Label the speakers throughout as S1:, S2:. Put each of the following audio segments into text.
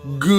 S1: Good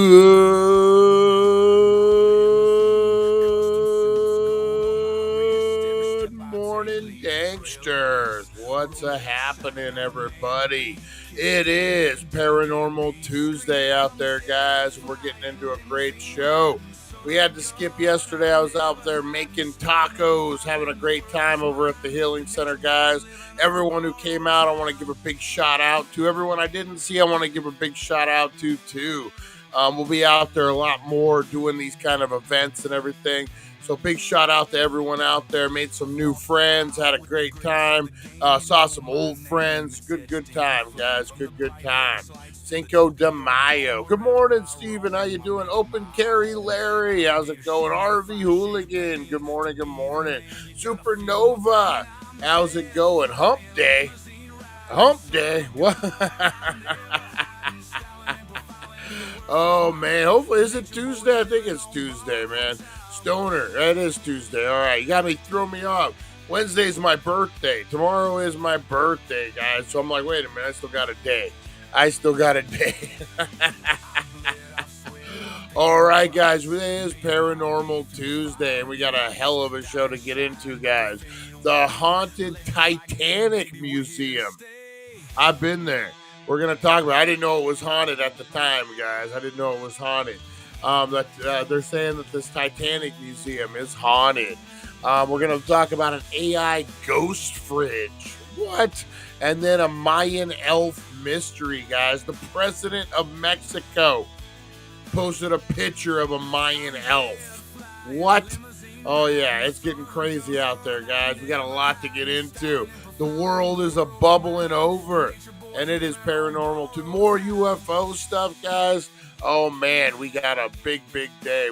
S1: morning, Danksters. What's happening, everybody? It is Paranormal Tuesday out there, guys, and we're getting into a great show. We had to skip yesterday. I was out there making tacos, having a great time over at the Healing Center, guys. Everyone who came out, I want to give a big shout out to. Everyone I didn't see, I want to give a big shout out to, too. We'll be out there a lot more doing these kind of events and everything. So big shout out to everyone out there. Made some new friends, had a great time. Saw some old friends. Good time, guys. Good time. Cinco de Mayo. Good morning, Steven. How you doing? Open Carry Larry. How's it going? RV Hooligan. Good morning. Supernova. How's it going? Hump Day. What? Oh, man. Hopefully, is it Tuesday? I think it's Tuesday, man. Stoner. It is Tuesday. All right. You got me, throw me off. Wednesday's my birthday. Tomorrow is my birthday, guys. So I'm like, wait a minute. I still got a day. All right, guys. Today is Paranormal Tuesday, and we got a hell of a show to get into, guys. The haunted Titanic Museum. I've been there. We're going to talk about it. I didn't know it was haunted at the time, guys. I didn't know it was haunted. They're saying that this Titanic Museum is haunted. We're going to talk about an AI ghost fridge. What? And then a Mayan elf mystery, guys. The president of Mexico posted a picture of a Mayan elf. What? Oh, yeah. It's getting crazy out there, guys. We got a lot to get into. The world is a bubbling over. And it is paranormal to more UFO stuff, guys. Oh, man, we got a big day.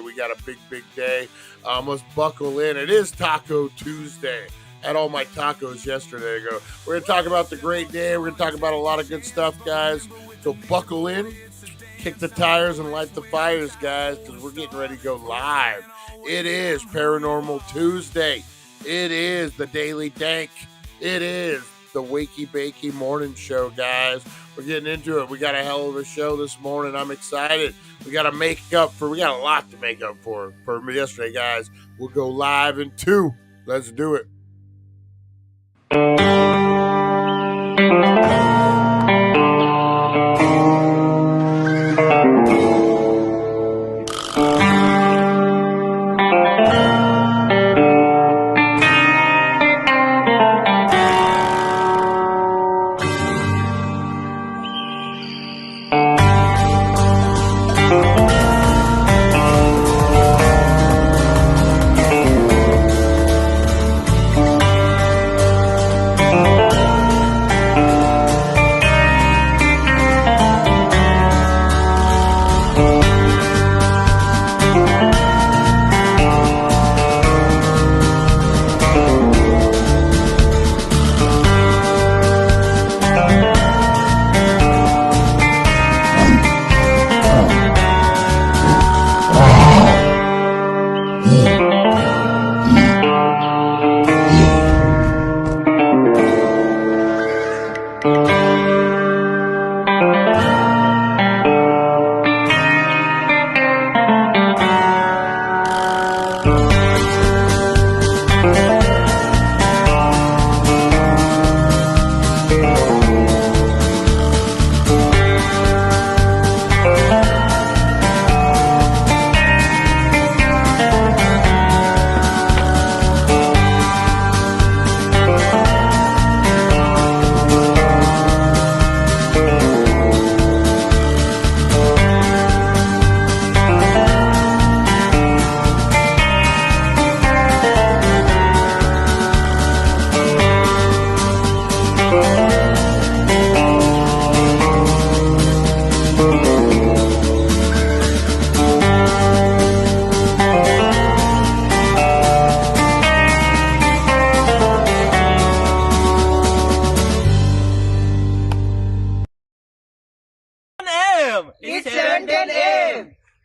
S1: Let's buckle in. It is Taco Tuesday. Had all my tacos yesterday ago. We're going to talk about the great day. We're going to talk about a lot of good stuff, guys. So buckle in, kick the tires, and light the fires, guys, because we're getting ready to go live. It is Paranormal Tuesday. It is the Daily Dank. It is the Wakey Bakey Morning Show, guys. We're getting into it. We got a hell of a show this morning. I'm excited. We got a lot to make up for yesterday, guys. We'll go live in 2. Let's do it.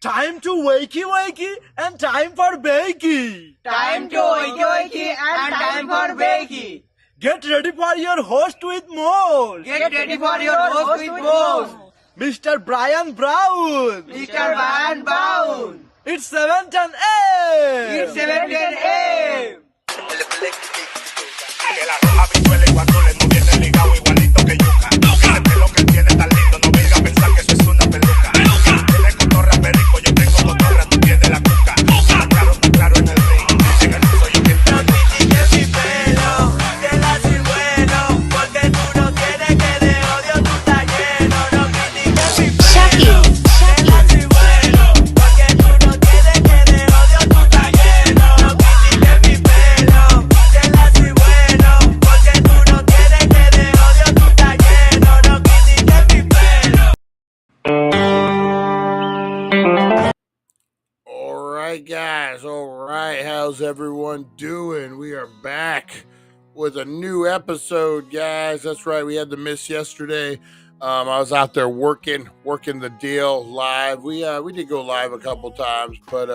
S2: Time to wakey wakey and time for bakey.
S3: Time to wakey wakey and time for bakey.
S2: Get ready for your host with more.
S3: Get ready for your host with more.
S2: Mr. Brian Brown.
S3: Mr. Van Brown.
S2: It's 7:10 a.m.
S3: It's 7:10 a.m.
S4: Que la roja bichuela y guarules no viene ligado igualito que yuca. Ese pelo que tiene tan lindo, no venga a pensar que eso es una peluca. Tiene cotorra perico, yo tengo cotorra, tú tienes la cuca. Está claro en el ring, en el piso yo que
S2: No critiques mi pelo, te la soy bueno, porque tú no tienes que de odio tú estás lleno. No critiques mi pelo, te la soy bueno, porque tú no tienes que de odio tú estás lleno. No critiques mi pelo, te la soy bueno, porque tú no tienes que de odio tú estás lleno. No critiques mi pelo.
S1: All right, guys. All right. How's everyone doing? We are back with a new episode, guys. That's right. We had the miss yesterday. I was out there working the deal live. We did go live a couple times, but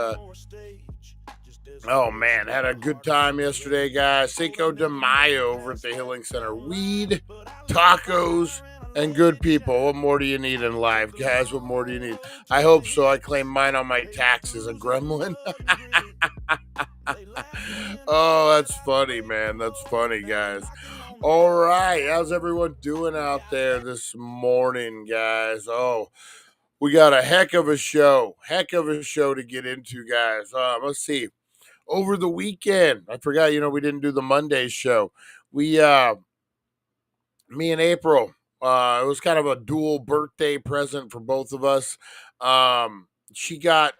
S1: oh man, had a good time yesterday, guys. Cinco de Mayo over at the Healing Center. Weed, tacos, and good people. What more do you need in life, guys? What more do you need? I hope so. I claim mine on my taxes. A gremlin. Oh, that's funny, man. That's funny, guys. All right. How's everyone doing out there this morning, guys? Oh, we got a heck of a show. Heck of a show to get into, guys. Let's see. Over the weekend, I forgot, we didn't do the Monday show. Me and April, it was kind of a dual birthday present for both of us. She got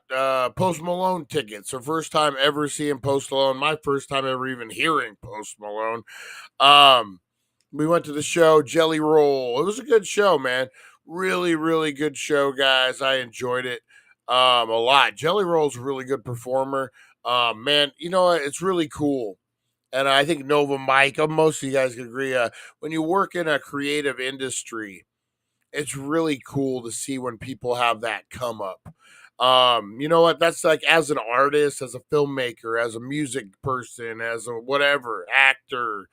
S1: Post Malone tickets. Her first time ever seeing Post Malone. My first time ever even hearing Post Malone. We went to the show, Jelly Roll. It was a good show, man. Really, really good show, guys. I enjoyed it a lot. Jelly Roll's a really good performer. Man, it's really cool. And I think Nova Mike, most of you guys can agree, when you work in a creative industry, it's really cool to see when people have that come up. You know what? That's like as an artist, as a filmmaker, as a music person, as a whatever, actor,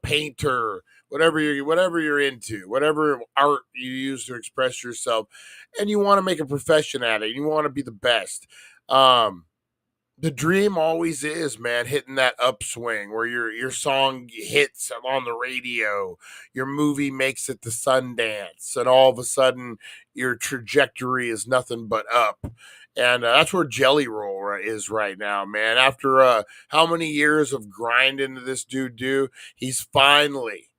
S1: painter, whatever you're into, whatever art you use to express yourself, and you want to make a profession at it, you want to be the best. The dream always is, man, hitting that upswing where your song hits on the radio, your movie makes it to Sundance, and all of a sudden your trajectory is nothing but up. And that's where Jelly Roll is right now, man. After how many years of grinding this dude he's finally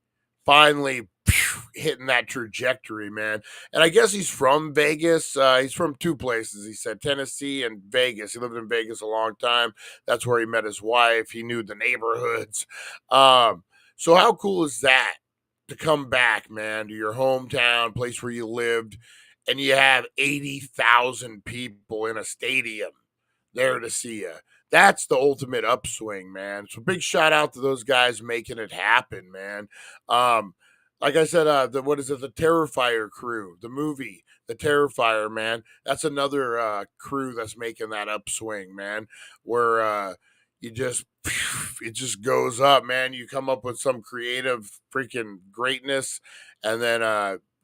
S1: hitting that trajectory, man. And I guess he's from Vegas. He's from two places. He said Tennessee and Vegas. He lived in Vegas a long time. That's where he met his wife. He knew the neighborhoods. So how cool is that to come back, man, to your hometown, place where you lived, and you have 80,000 people in a stadium there to see you? That's the ultimate upswing, man. So big shout out to those guys making it happen, man. Like I said, the Terrifier crew, the movie, the Terrifier, man. That's another crew that's making that upswing, man. Where it just goes up, man. You come up with some creative freaking greatness, and then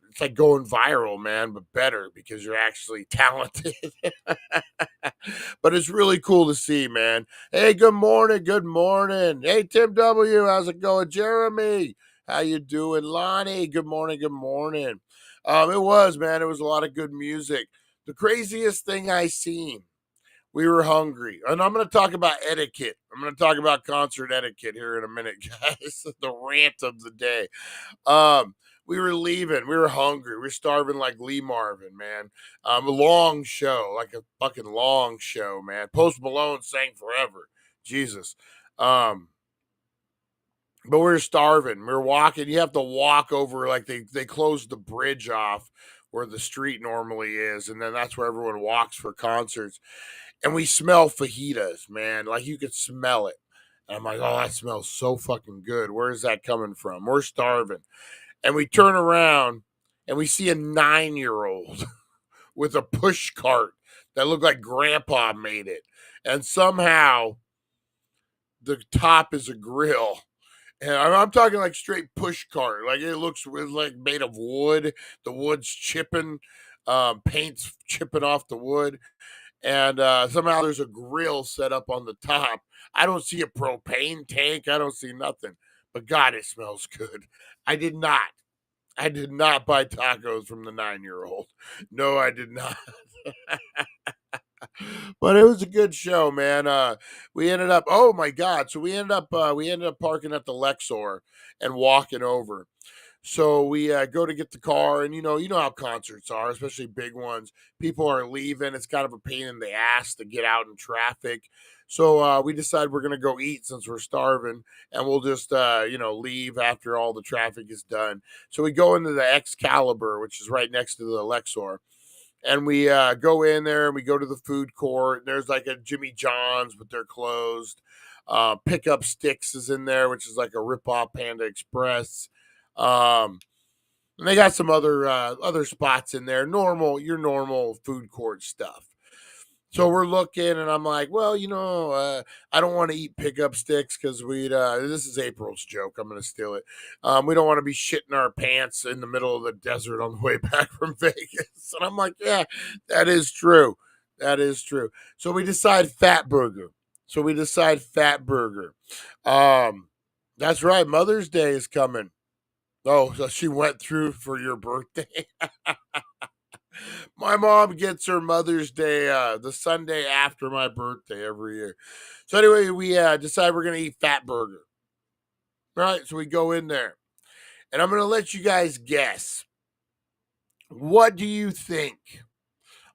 S1: it's like going viral, man, but better because you're actually talented. But it's really cool to see, man. Hey, good morning. Hey, Tim W., how's it going? Jeremy, how you doing? Lonnie, good morning. It was a lot of good music. The craziest thing I seen, we were hungry. And I'm going to talk about etiquette. I'm going to talk about concert etiquette here in a minute, guys. The rant of the day. We were leaving. We were hungry. We were starving like Lee Marvin, man. A long show, like a fucking long show, man. Post Malone sang forever. Jesus. But we were starving. We were walking. You have to walk over, like they closed the bridge off where the street normally is. And then that's where everyone walks for concerts. And we smell fajitas, man. Like you could smell it. And I'm like, oh, that smells so fucking good. Where is that coming from? We're starving. And we turn around and we see a 9-year-old with a push cart that looked like grandpa made it. And somehow the top is a grill And I'm talking like straight push cart. Like it looks like made of wood. The wood's chipping, paint's chipping off the wood. And somehow there's a grill set up on the top. I don't see a propane tank. I don't see nothing. But God, it smells good. I did not. I did not buy tacos from the 9-year-old. No, I did not. But it was a good show, man. We ended up, oh my God. So we ended up parking at the Lexor and walking over. So we go to get the car, and you know how concerts are, especially big ones. People are leaving. It's kind of a pain in the ass to get out in traffic. So we decide we're gonna go eat since we're starving, and we'll just leave after all the traffic is done. So we go into the Excalibur, which is right next to the Lexor, and we go in there and we go to the food court. And there's like a Jimmy John's, but they're closed. Pickup Sticks is in there, which is like a rip-off Panda Express. Um, and they got some other spots in there. Your normal food court stuff. So we're looking, and I'm like, well, I don't want to eat Pickup Sticks because this is April's joke. I'm going to steal it. We don't want to be shitting our pants in the middle of the desert on the way back from Vegas. And I'm like, yeah, that is true. That is true. So we decide Fat Burger. That's right. Mother's Day is coming. Oh, so she went through for your birthday? My mom gets her Mother's Day the Sunday after my birthday every year. So anyway, we decide we're going to eat Fat Burger. All right, so we go in there. And I'm going to let you guys guess. What do you think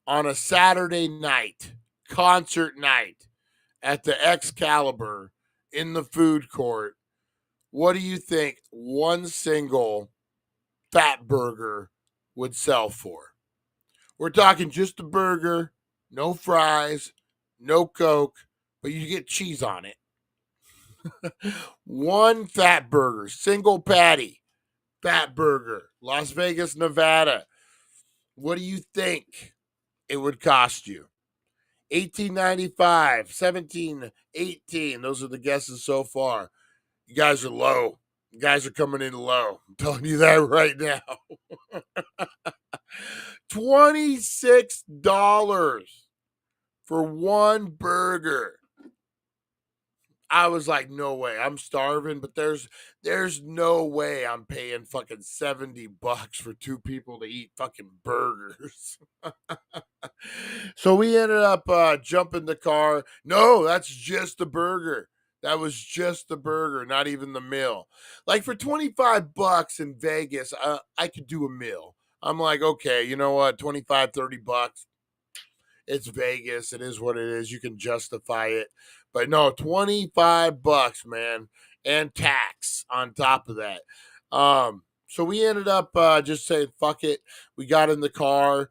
S1: on a Saturday night, concert night at the Excalibur in the food court? What do you think one single Fat Burger would sell for? We're talking just a burger, no fries, no Coke, but you get cheese on it. One Fat Burger, single patty, Fat Burger, Las Vegas, Nevada. What do you think it would cost you? $18.95, $17, $18. Those are the guesses so far. You guys are low. You guys are coming in low. I'm telling you that right now. $26 for one burger. I was like, no way. I'm starving, but there's no way I'm paying fucking $70 for two people to eat fucking burgers. So we ended up jumping the car. No, that's just the burger. That was just the burger, not even the meal. Like for $25 in Vegas, I could do a meal. I'm like, okay, you know what? 25, $30. It's Vegas. It is what it is. You can justify it. But no, $25, man. And tax on top of that. So we ended up just saying, fuck it. We got in the car.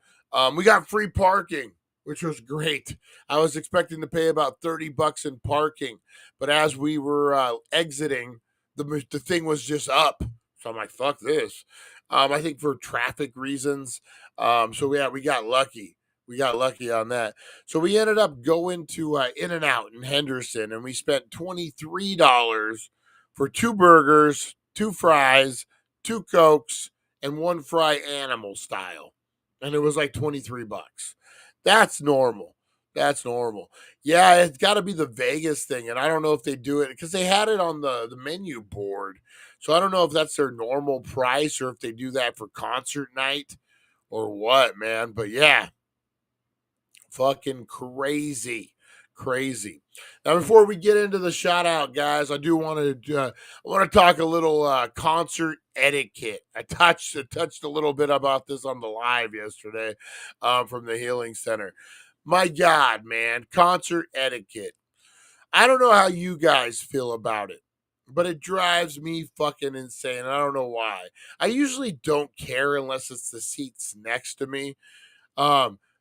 S1: We got free parking, which was great. I was expecting to pay about $30 in parking. But as we were exiting, the thing was just up. So I'm like, fuck this. I think for traffic reasons. So we got lucky. We got lucky on that. So we ended up going to In-N-Out in Henderson, and we spent $23 for two burgers, two fries, two Cokes, and one fry animal style. And it was like $23. That's normal. That's normal. Yeah, it's got to be the Vegas thing, and I don't know if they do it because they had it on the menu board. So I don't know if that's their normal price or if they do that for concert night or what, man. But yeah, fucking crazy. Crazy. Now, before we get into the shout out, guys, I do want to talk a little concert etiquette. I touched a little bit about this on the live yesterday from the Healing Center. My God, man, concert etiquette. I don't know how you guys feel about it, but it drives me fucking insane. I don't know why. I usually don't care unless it's the seats next to me.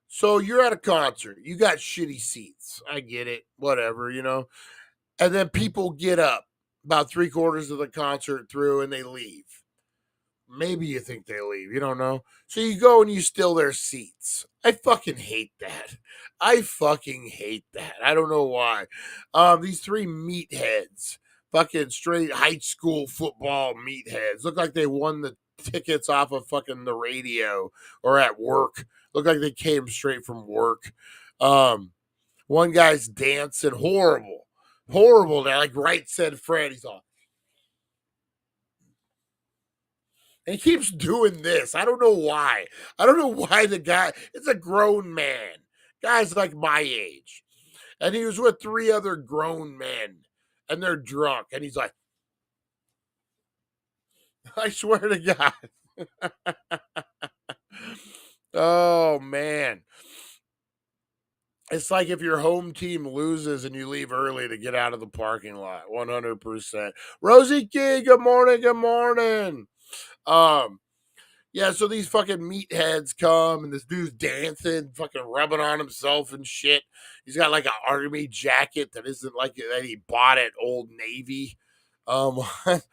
S1: So you're at a concert, you got shitty seats. I get it, whatever, And then people get up about 3/4 of the concert through and they leave. Maybe you think they leave, you don't know. So you go and you steal their seats. I fucking hate that. I don't know why. These three meatheads fucking straight high school football meatheads. Look like they won the tickets off of fucking the radio or at work. Look like they came straight from work. One guy's dancing horrible. Horrible. Like Right Said Fred. He's all. And he keeps doing this. I don't know why. I don't know why the guy, it's a grown man. Guy's like my age. And he was with 3 other grown men. And they're drunk. And he's like, I swear to God. Oh, man. It's like if your home team loses and you leave early to get out of the parking lot. 100%. Rosie Key, good morning. Good morning. Yeah, so these fucking meatheads come and this dude's dancing, fucking rubbing on himself and shit. He's got like an army jacket that isn't like that he bought at Old Navy. Like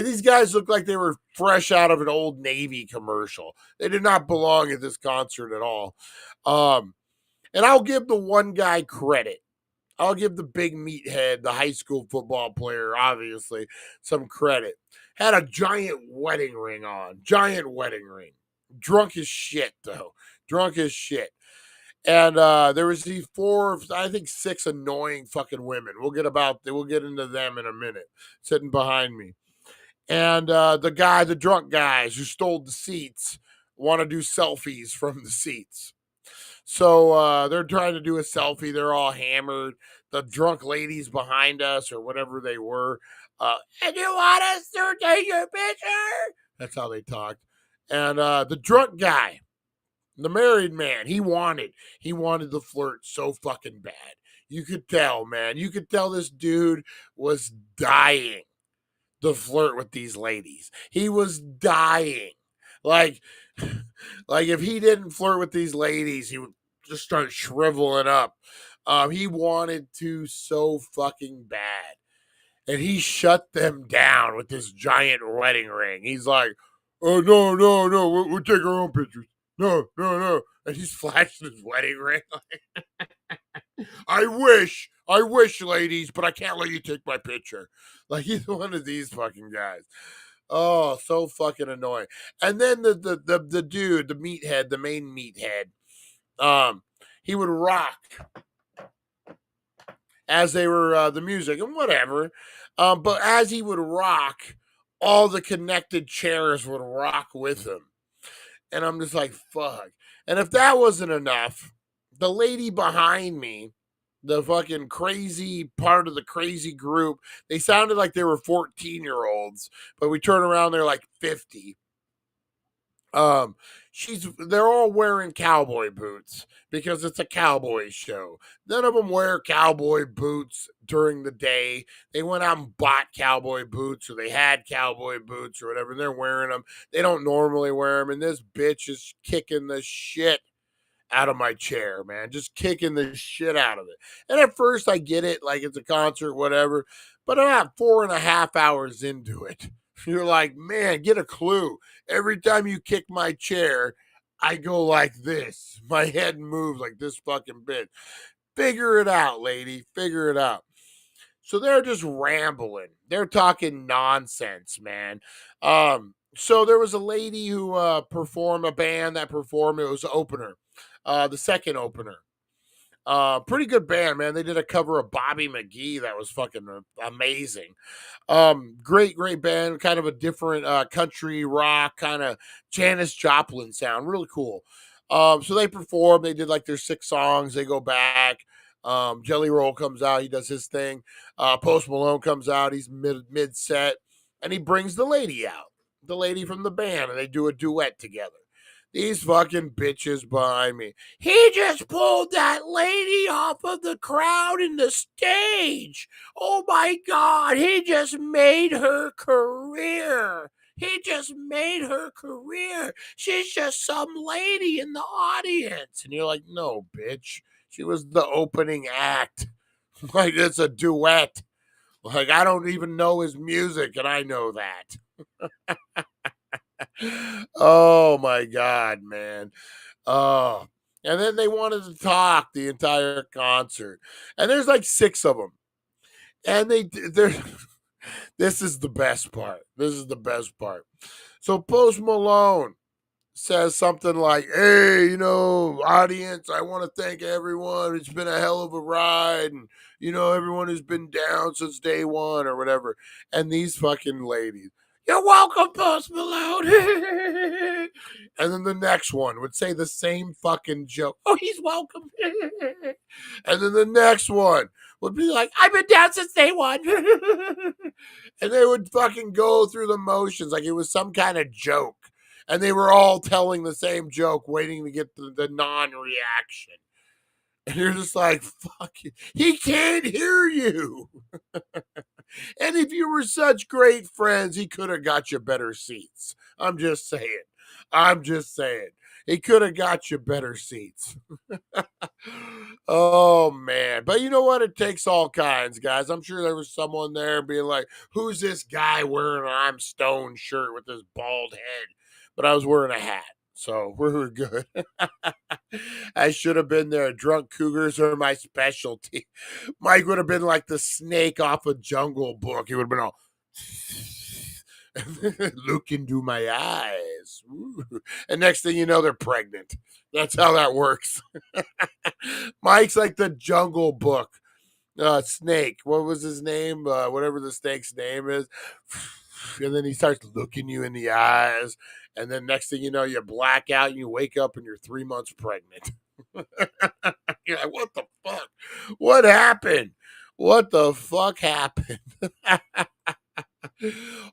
S1: these guys look like they were fresh out of an Old Navy commercial. They did not belong at this concert at all. And I'll give the one guy credit. I'll give the big meathead, the high school football player, obviously, some credit. Had a giant wedding ring on. Giant wedding ring. Drunk as shit, though. Drunk as shit. And there was these 4, I think 6 annoying fucking women. We'll get into them in a minute, sitting behind me. And the drunk guys who stole the seats want to do selfies from the seats. So they're trying to do a selfie. They're all hammered. The drunk ladies behind us or whatever they were. And you want us to take your picture? That's how they talked. And the drunk guy, the married man, he wanted the flirt so fucking bad. You could tell, man. You could tell this dude was dying to flirt with these ladies. He was dying. Like if he didn't flirt with these ladies, he would just start shriveling up. He wanted to so fucking bad. And he shut them down with this giant wedding ring. He's like, oh, no, we'll take our own pictures. No. And he's flashing his wedding ring. I wish, ladies, but I can't let you take my picture. Like, he's one of these fucking guys. Oh, so fucking annoying. And then the dude, the meathead, the main meathead, he would rock as they were the music and whatever. But as he would rock, all the connected chairs would rock with him. And I'm just like, fuck. And if that wasn't enough, the lady behind me, the fucking crazy part of the crazy group, they sounded like they were 14-year-olds, but we turn around, they're like 50. They're all wearing cowboy boots because it's a cowboy show. None of them wear cowboy boots during the day. They went out and bought cowboy boots, or they had cowboy boots or whatever. They're wearing them. They don't normally wear them. And this bitch is kicking the shit out of my chair, man. Just kicking the shit out of it. And at first I get it, like it's a concert, whatever. But about 4.5 hours into it, you're like, man, get a clue. Every time you kick my chair, I go like this. My head moves like this fucking bit. Figure it out, lady. Figure it out. So they're just rambling. They're talking nonsense, man. So there was a lady who performed, a band that performed. It was the opener, the second opener. Pretty good band, man. They did a cover of Bobby McGee that was fucking amazing. Great band, kind of a different country rock, kind of Janis Joplin sound, really cool. So they performed, they did like their 6 songs, they go back. Jelly Roll comes out, he does his thing. Post Malone comes out, he's mid set, and he brings the lady out, the lady from the band, and they do a duet together. These fucking bitches behind me. He just pulled that lady off of the crowd in the stage. Oh my God, he just made her career. He just made her career. She's just some lady in the audience. And you're like, no, bitch. She was the opening act. Like, it's a duet. Like, I don't even know his music, and I know that. Oh my God, man. Oh, and then they wanted to talk the entire concert, and there's like 6 of them, and This is the best part. This is the best part. So Post Malone says something like, hey, audience, I want to thank everyone. It's been a hell of a ride. And, everyone has been down since day one or whatever. And these fucking ladies, you're welcome, Post Malone. And then the next one would say the same fucking joke. Oh, he's welcome. And then the next one would be like, I've been down since day one. And they would fucking go through the motions like it was some kind of joke. And they were all telling the same joke, waiting to get the non-reaction. And you're just like, fuck you. He can't hear you. And if you were such great friends, he could have got you better seats. I'm just saying. He could have got you better seats. Oh, man. But you know what? It takes all kinds, guys. I'm sure there was someone there being like, who's this guy wearing an I'm Stone shirt with his bald head? But I was wearing a hat, so we were good. I should have been there. Drunk cougars are my specialty. Mike would have been like the snake off a Jungle Book. He would have been all, look into my eyes. Ooh. And next thing you know, they're pregnant. That's how that works. Mike's like the Jungle Book snake. What was his name? Whatever the snake's name is. And then he starts looking you in the eyes. And then next thing you know, you black out and you wake up and you're 3 months pregnant. You're like, what the fuck? What happened? What the fuck happened?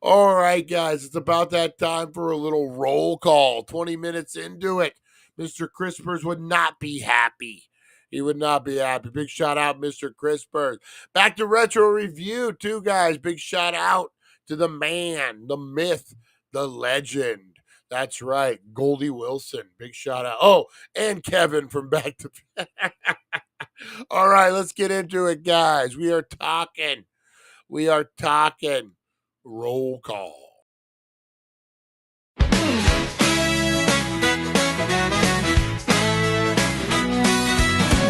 S1: All right, guys, it's about that time for a little roll call. 20 minutes into it, Mr. Crispers would not be happy. He would not be happy. Big shout out, Mr. Crispers. Back to retro review, too, guys. Big shout out to the man, the myth, the legend. That's right, Goldie Wilson. Big shout out. Oh, and Kevin from Back to. All right, let's get into it, guys. We are talking. Roll call.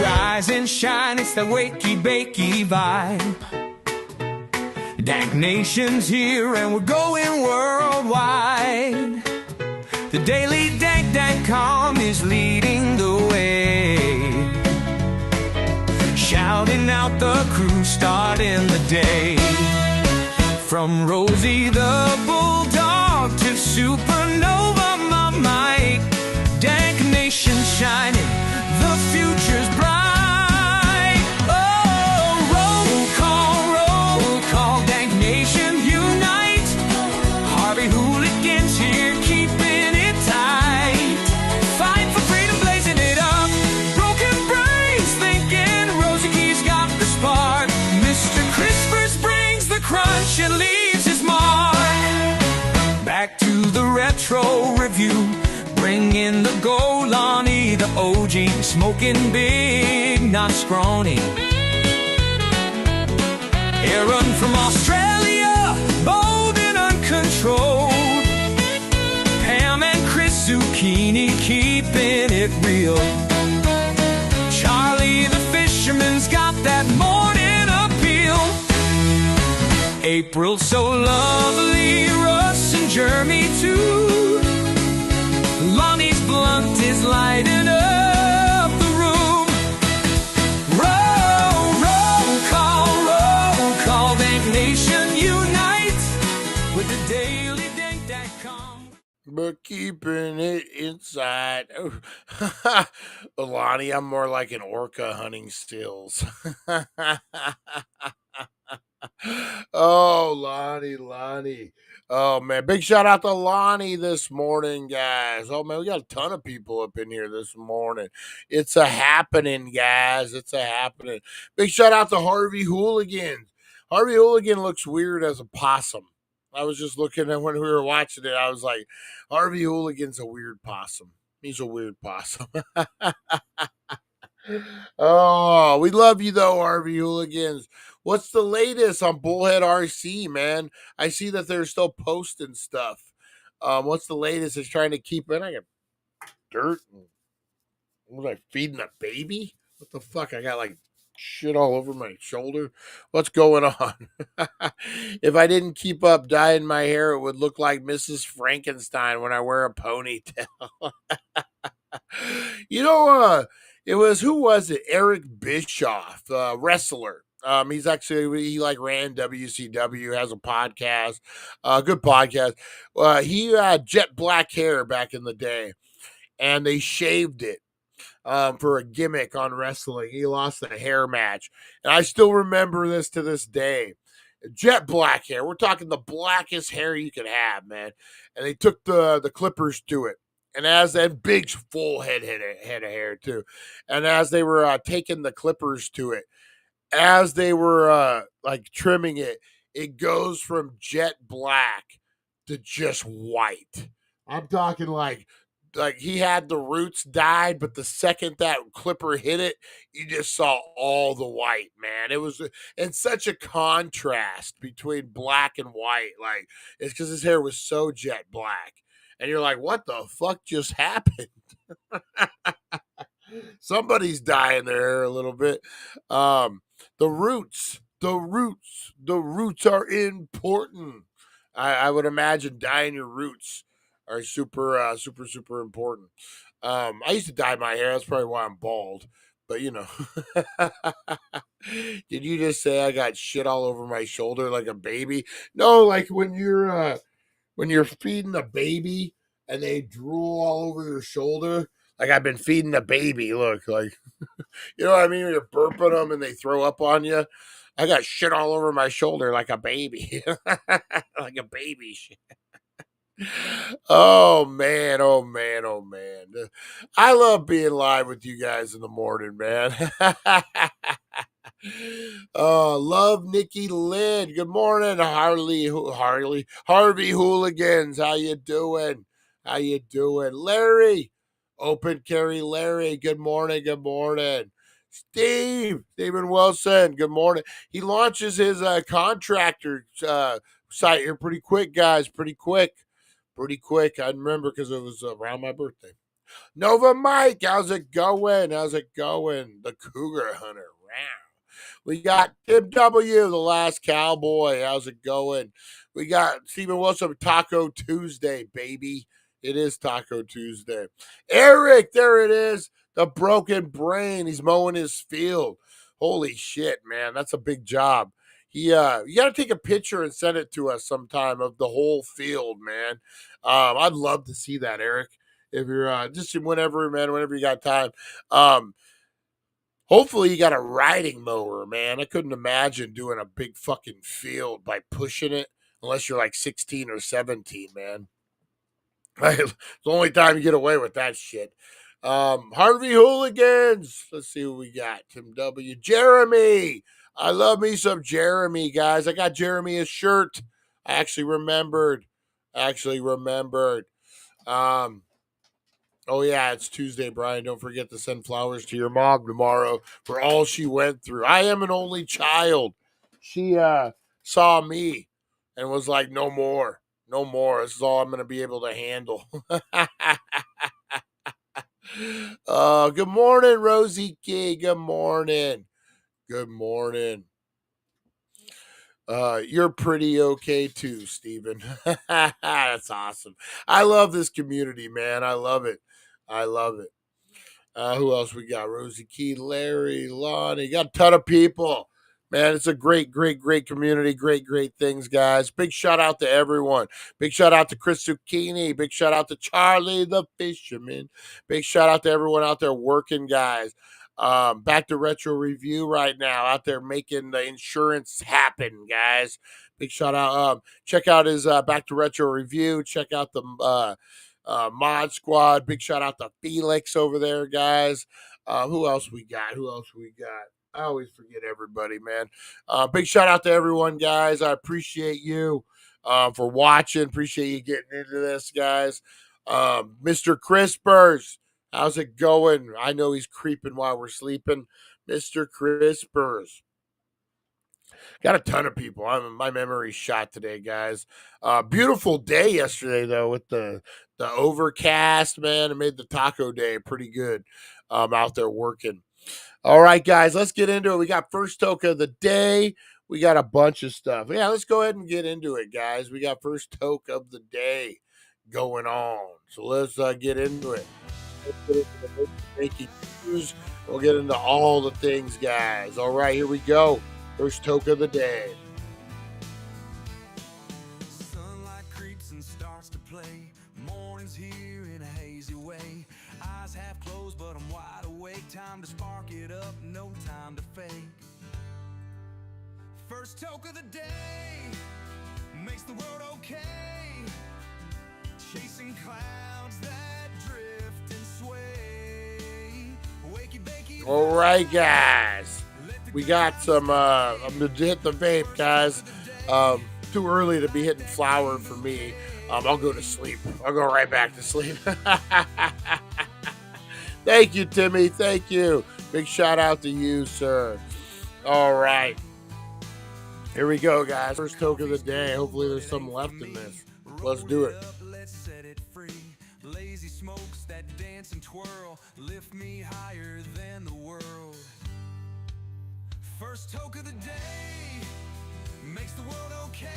S5: Rise and shine, it's the Wakey Bakey vibe. Dank Nation's here and we're going worldwide. The TheDailyDank.com is leading the way. Shouting out the crew, starting the day. From Rosie the Bulldog to Supernova, my Mike. Dank Nation shining, the future's bright. Oh, roll call, Dank Nation unite. Harvey Hooligans here, keeping it tight. Fight for freedom, blazing it up. Broken brains thinking Rosie Key's got the spark. Mr. Crispers brings the crunch and leaves his mark. Back to the retro review. Bring in the Golani, the OG, smoking big, not scrawny. Aaron from Australia, bold and uncontrolled. Pam and Chris Zucchini, keeping it real. Charlie the fisherman's got that morning appeal. April so lovely, Russ and Jeremy too. Lonnie's blunt is lighting up the room. Roll call, Dank Nation unite with the TheDailyDank.com.
S1: But keeping it inside. Lonnie, I'm more like an orca hunting stills. Oh, Lonnie. Oh, man. Big shout out to Lonnie this morning, guys. Oh, man, we got a ton of people up in here this morning. It's a happening, guys. It's a happening. Big shout out to Harvey Hooligan. Harvey Hooligan looks weird as a possum. I was just looking at when we were watching it. I was like, Harvey Hooligan's a weird possum. He's a weird possum. Oh, we love you, though, Harvey Hooligans. What's the latest on Bullhead RC, man? I see that they're still posting stuff. What's the latest? Is trying to keep it. I got dirt. Was I feeding a baby? What the fuck? I got like Shit all over my shoulder. What's going on? If I didn't keep up dyeing my hair, it would look like Mrs. Frankenstein when I wear a ponytail. It was who was it? Eric Bischoff, wrestler. He's actually he like ran WCW, has a podcast, good podcast. He had jet black hair back in the day, and they shaved it for a gimmick on wrestling. He lost a hair match, and I still remember this to this day. Jet black hair. We're talking the blackest hair you could have, man. And they took the clippers to it. And as that big full head of hair too, and as they were taking the clippers to it, as they were like trimming it, it goes from jet black to just white. I'm talking like he had the roots dyed, but the second that clipper hit it, you just saw all the white, man. It was in such a contrast between black and white. Like it's because his hair was so jet black. And you're like, what the fuck just happened? Somebody's dyeing their hair a little bit. The roots are important. I would imagine dyeing your roots are super important. I used to dye my hair. That's probably why I'm bald. But did you just say I got shit all over my shoulder like a baby? No, like when you're feeding a baby and they drool all over your shoulder. Like I've been feeding a baby. Look, like you know what I mean? When you're burping them and they throw up on you. I got shit all over my shoulder like a baby, like a baby shit. Oh man, oh man, oh man. I love being live with you guys in the morning, man. Oh, love Nikki Lynn. Good morning, Harvey Hooligans. How you doing? How you doing? Larry, open carry Larry. Good morning, good morning. Stephen Wilson. Good morning. He launches his contractor site here pretty quick, guys. Pretty quick. I remember because it was around my birthday. Nova Mike, how's it going? The Cougar Hunter. Wow. We got Tim W, the last cowboy. How's it going? We got Stephen Wilson, Taco Tuesday, baby. It is Taco Tuesday. Eric, there it is. The broken brain. He's mowing his field. Holy shit, man. That's a big job. You got to take a picture and send it to us sometime of the whole field, man. I'd love to see that, Eric. If you're just whenever, man, whenever you got time. Hopefully you got a riding mower, man. I couldn't imagine doing a big fucking field by pushing it unless you're like 16 or 17, man. It's the only time you get away with that shit. Harvey Hooligans. Let's see what we got. Tim W. Jeremy. I love me some Jeremy, guys. I got Jeremy a shirt. I actually remembered. Oh yeah, it's Tuesday, Brian. Don't forget to send flowers to your mom tomorrow for all she went through. I am an only child. She saw me and was like, no more. No more. This is all I'm gonna be able to handle. Good morning, Rosie Key. Good morning. You're pretty okay too, Steven. That's awesome. I love this community, man. I love it. Who else we got? Rosie Key, Larry, Lonnie. Got a ton of people. Man, it's a great community. Great things, guys. Big shout out to everyone. Big shout out to Chris Zucchini. Big shout out to Charlie the Fisherman. Big shout out to everyone out there working, guys. Back to Retro Review right now, out there making the insurance happen, guys. Big shout out. Check out his Back to Retro Review. Check out the Mod Squad. Big shout out to Felix over there, guys. Who else we got? I always forget everybody, man. Big shout out to everyone, guys. I appreciate you for watching. Appreciate you getting into this, guys. Mr. Crispers, how's it going? I know he's creeping while we're sleeping. Mr. Crispers. Got a ton of people. My memory's shot today, guys. Beautiful day yesterday though, with the overcast, man. It made the taco day pretty good. Out there working. All right, guys, let's get into it. We got first toke of the day. We got a bunch of stuff. Yeah, let's go ahead and get into it, guys. We got first toke of the day going on. So let's get into it. Let's get into the breaking news. We'll get into all the things, guys. All right, here we go. First toke of the day.
S5: Sunlight creeps and starts to play. Morning's here in a hazy way. Eyes half closed, but I'm wide awake. Time to spark it up, no time to fake. First toke of the day makes the world okay. Chasing clouds that drift and sway. Wakey bakey.
S1: All right, guys. We got some, I'm going to hit the vape, guys. Too early to be hitting flower for me. I'll go to sleep. I'll go right back to sleep. Thank you, Timmy. Thank you. Big shout out to you, sir. All right. Here we go, guys. First toke of the day. Hopefully there's some left in this. Let's do it.
S5: Let's set it free. Lazy smokes that dance and twirl. Lift me higher than the world. First toke of the day makes the world okay.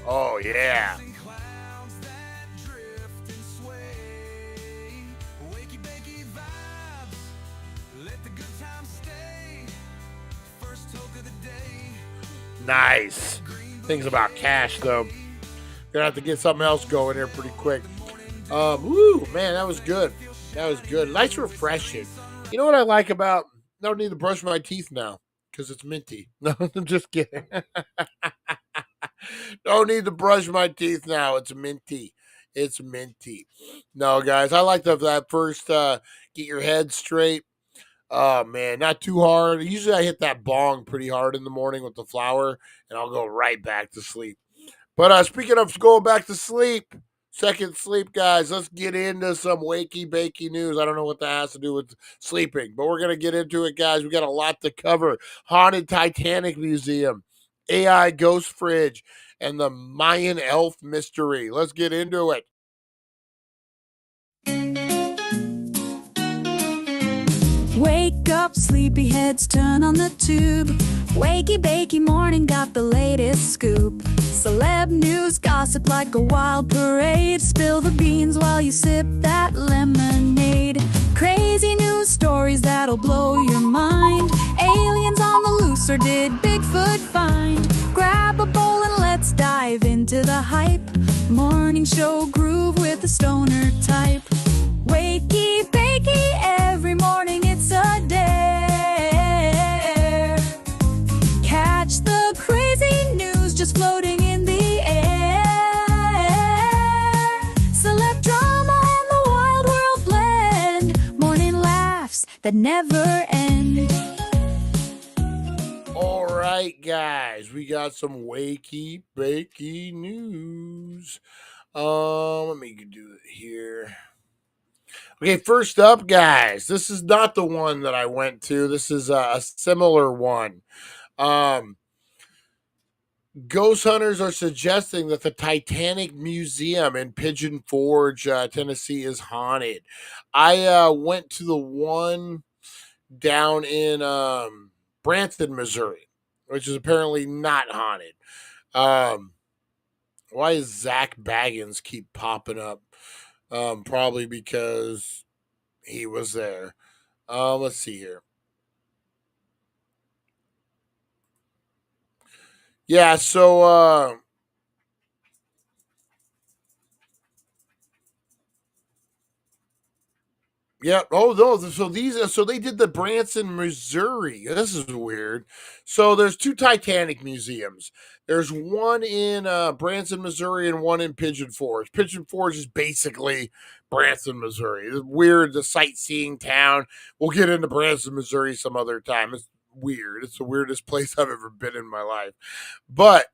S1: Oh, yeah.
S5: Chasing clouds that drift and sway. Wakey bakey vibes, let the good times stay. First toke of the day.
S1: Nice. Things about cash, though. Gonna have to get something else going here pretty quick. Woo, man, that was good. That was good. Nice, refreshing. You know what I like about? Don't need to brush my teeth now because it's minty. No, I'm just kidding. Don't need to brush my teeth now. It's minty. It's minty. No, guys, I like that first. Get your head straight. Oh man, not too hard. Usually I hit that bong pretty hard in the morning with the flower, and I'll go right back to sleep. But speaking of going back to sleep, second sleep, guys, let's get into some wakey bakey news. I don't know what that has to do with sleeping, but we're going to get into it, guys. We got a lot to cover. Haunted Titanic Museum, AI Ghost Fridge, and the Mayan Elf Mystery. Let's get into it.
S6: Wake up, sleepyheads, turn on the tube. Wakey bakey morning got the latest scoop. Celeb news, gossip like a wild parade. Spill the beans while you sip that lemonade. Crazy news stories that'll blow your mind. Aliens on the loose, or did Bigfoot find? Grab a bowl and let's dive into the hype. Morning show groove with the stoner type. Wakey bakey, every morning it's a dare. Catch the crazy news just floating in the air. Celeb drama and the wild world blend. Morning laughs that never end.
S1: All right, guys, we got some wakey bakey news. Let me do it here. Okay, first up, guys, this is not the one that I went to. This is a similar one. Ghost hunters are suggesting that the Titanic Museum in Pigeon Forge, Tennessee, is haunted. I went to the one down in Branson, Missouri, which is apparently not haunted. Why does Zach Baggins keep popping up? Probably because he was there. Let's see here. Yeah, so yeah. Oh no. So they did the Branson, Missouri. This is weird. So there's two Titanic museums. There's one in Branson, Missouri, and one in Pigeon Forge. Pigeon Forge is basically Branson, Missouri. It's weird, the sightseeing town. We'll get into Branson, Missouri some other time. It's weird. It's the weirdest place I've ever been in my life. But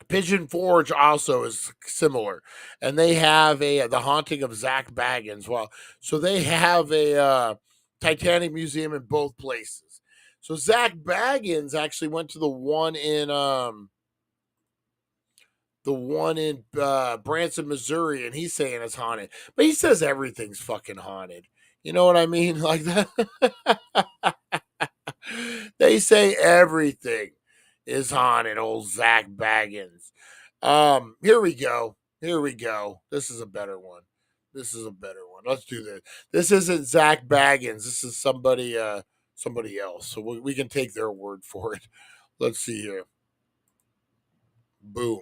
S1: Pigeon Forge also is similar, and they have the haunting of Zach Baggins. Well, so they have a Titanic museum in both places. So Zach Baggins actually went to the one in Branson, Missouri, and he's saying it's haunted. But he says everything's fucking haunted. You know what I mean? Like that. They say everything is haunted, old Zach Baggins. Here we go. This is a better one. Let's do this. This isn't Zach Baggins. This is somebody else. So we can take their word for it. Let's see here. Boom.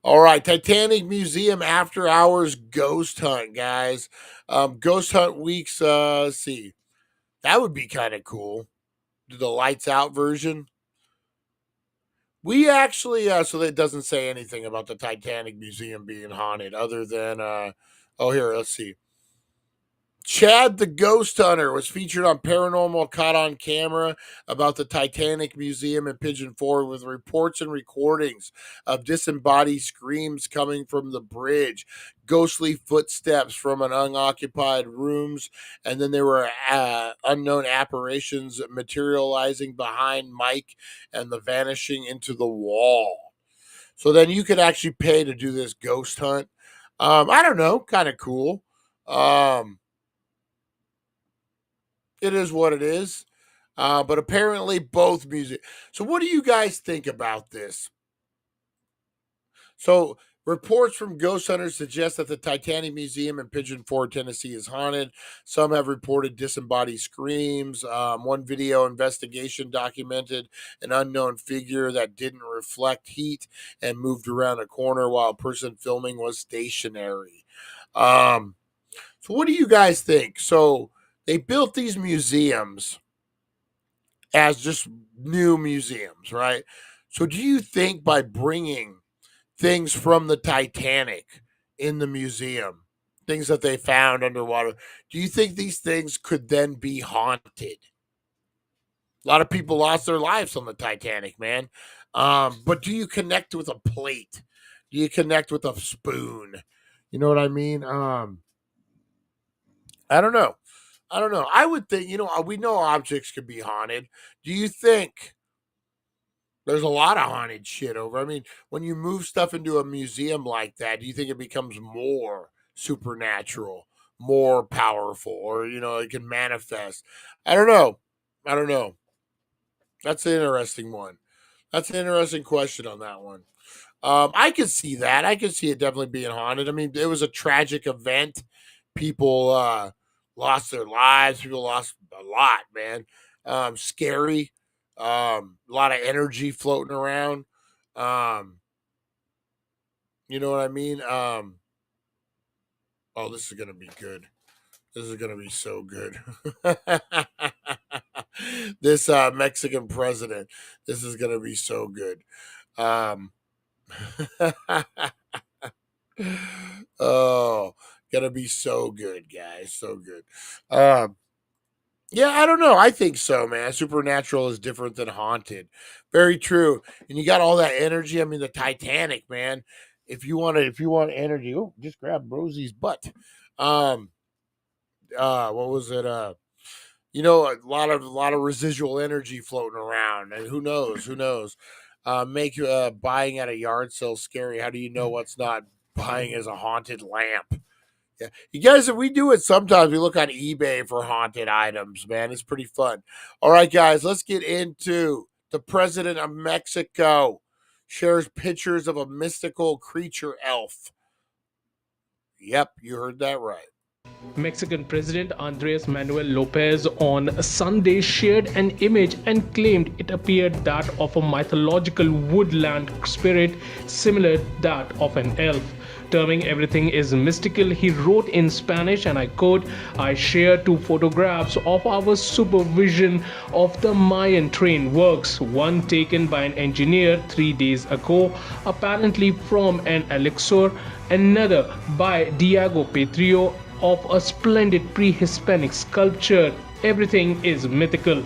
S1: All right, Titanic Museum After Hours Ghost Hunt, guys. Ghost Hunt weeks, let's see. That would be kind of cool. Do the lights out version. We actually, so that doesn't say anything about the Titanic Museum being haunted other than, here, let's see. Chad the Ghost Hunter was featured on Paranormal Caught on Camera about the Titanic Museum in Pigeon Forge with reports and recordings of disembodied screams coming from the bridge, ghostly footsteps from an unoccupied rooms, and then there were unknown apparitions materializing behind Mike and the vanishing into the wall. So then you could actually pay to do this ghost hunt. I don't know, kind of cool. It is what it is. But apparently both music. So what do you guys think about this? So reports from ghost hunters suggest that the Titanic Museum in Pigeon Forge, Tennessee is haunted. Some have reported disembodied screams. One video investigation documented an unknown figure that didn't reflect heat and moved around a corner while a person filming was stationary. So what do you guys think? So they built these museums as just new museums, right? So do you think by bringing things from the Titanic in the museum, things that they found underwater, do you think these things could then be haunted? A lot of people lost their lives on the Titanic, man. But do you connect with a plate? Do you connect with a spoon? You know what I mean? I don't know. I would think, we know objects could be haunted. Do you think there's a lot of haunted shit over? I mean, when you move stuff into a museum like that, do you think it becomes more supernatural, more powerful, or, it can manifest? I don't know. That's an interesting one. That's an interesting question on that one. I could see that. I could see it definitely being haunted. I mean, it was a tragic event. People, lost their lives. People lost a lot, man. Scary. A lot of energy floating around. You know what I mean? This is gonna be good. This is gonna be so good. This Mexican president. This is gonna be so good. Oh, gonna be so good, guys. So good. Yeah, I don't know. I think so, man. Supernatural is different than haunted. Very true. And you got all that energy. I mean, the Titanic, man. If you want energy, just grab Rosie's butt. What was it? A lot of residual energy floating around, and who knows? Make buying at a yard sale scary. How do you know what's not buying as a haunted lamp? Yeah, you guys, if we do it sometimes, we look on eBay for haunted items, man. It's pretty fun. All right, guys, let's get into the president of Mexico shares pictures of a mystical creature elf. Yep, you heard that right.
S7: Mexican President Andres Manuel Lopez on Sunday shared an image and claimed it appeared that of a mythological woodland spirit similar to that of an elf. Terming everything is mystical, he wrote in Spanish, and I quote, "I share two photographs of our supervision of the Mayan train works, one taken by an engineer 3 days ago, apparently from an elixir, another by Diego Petrio of a splendid pre-Hispanic sculpture. Everything is mythical."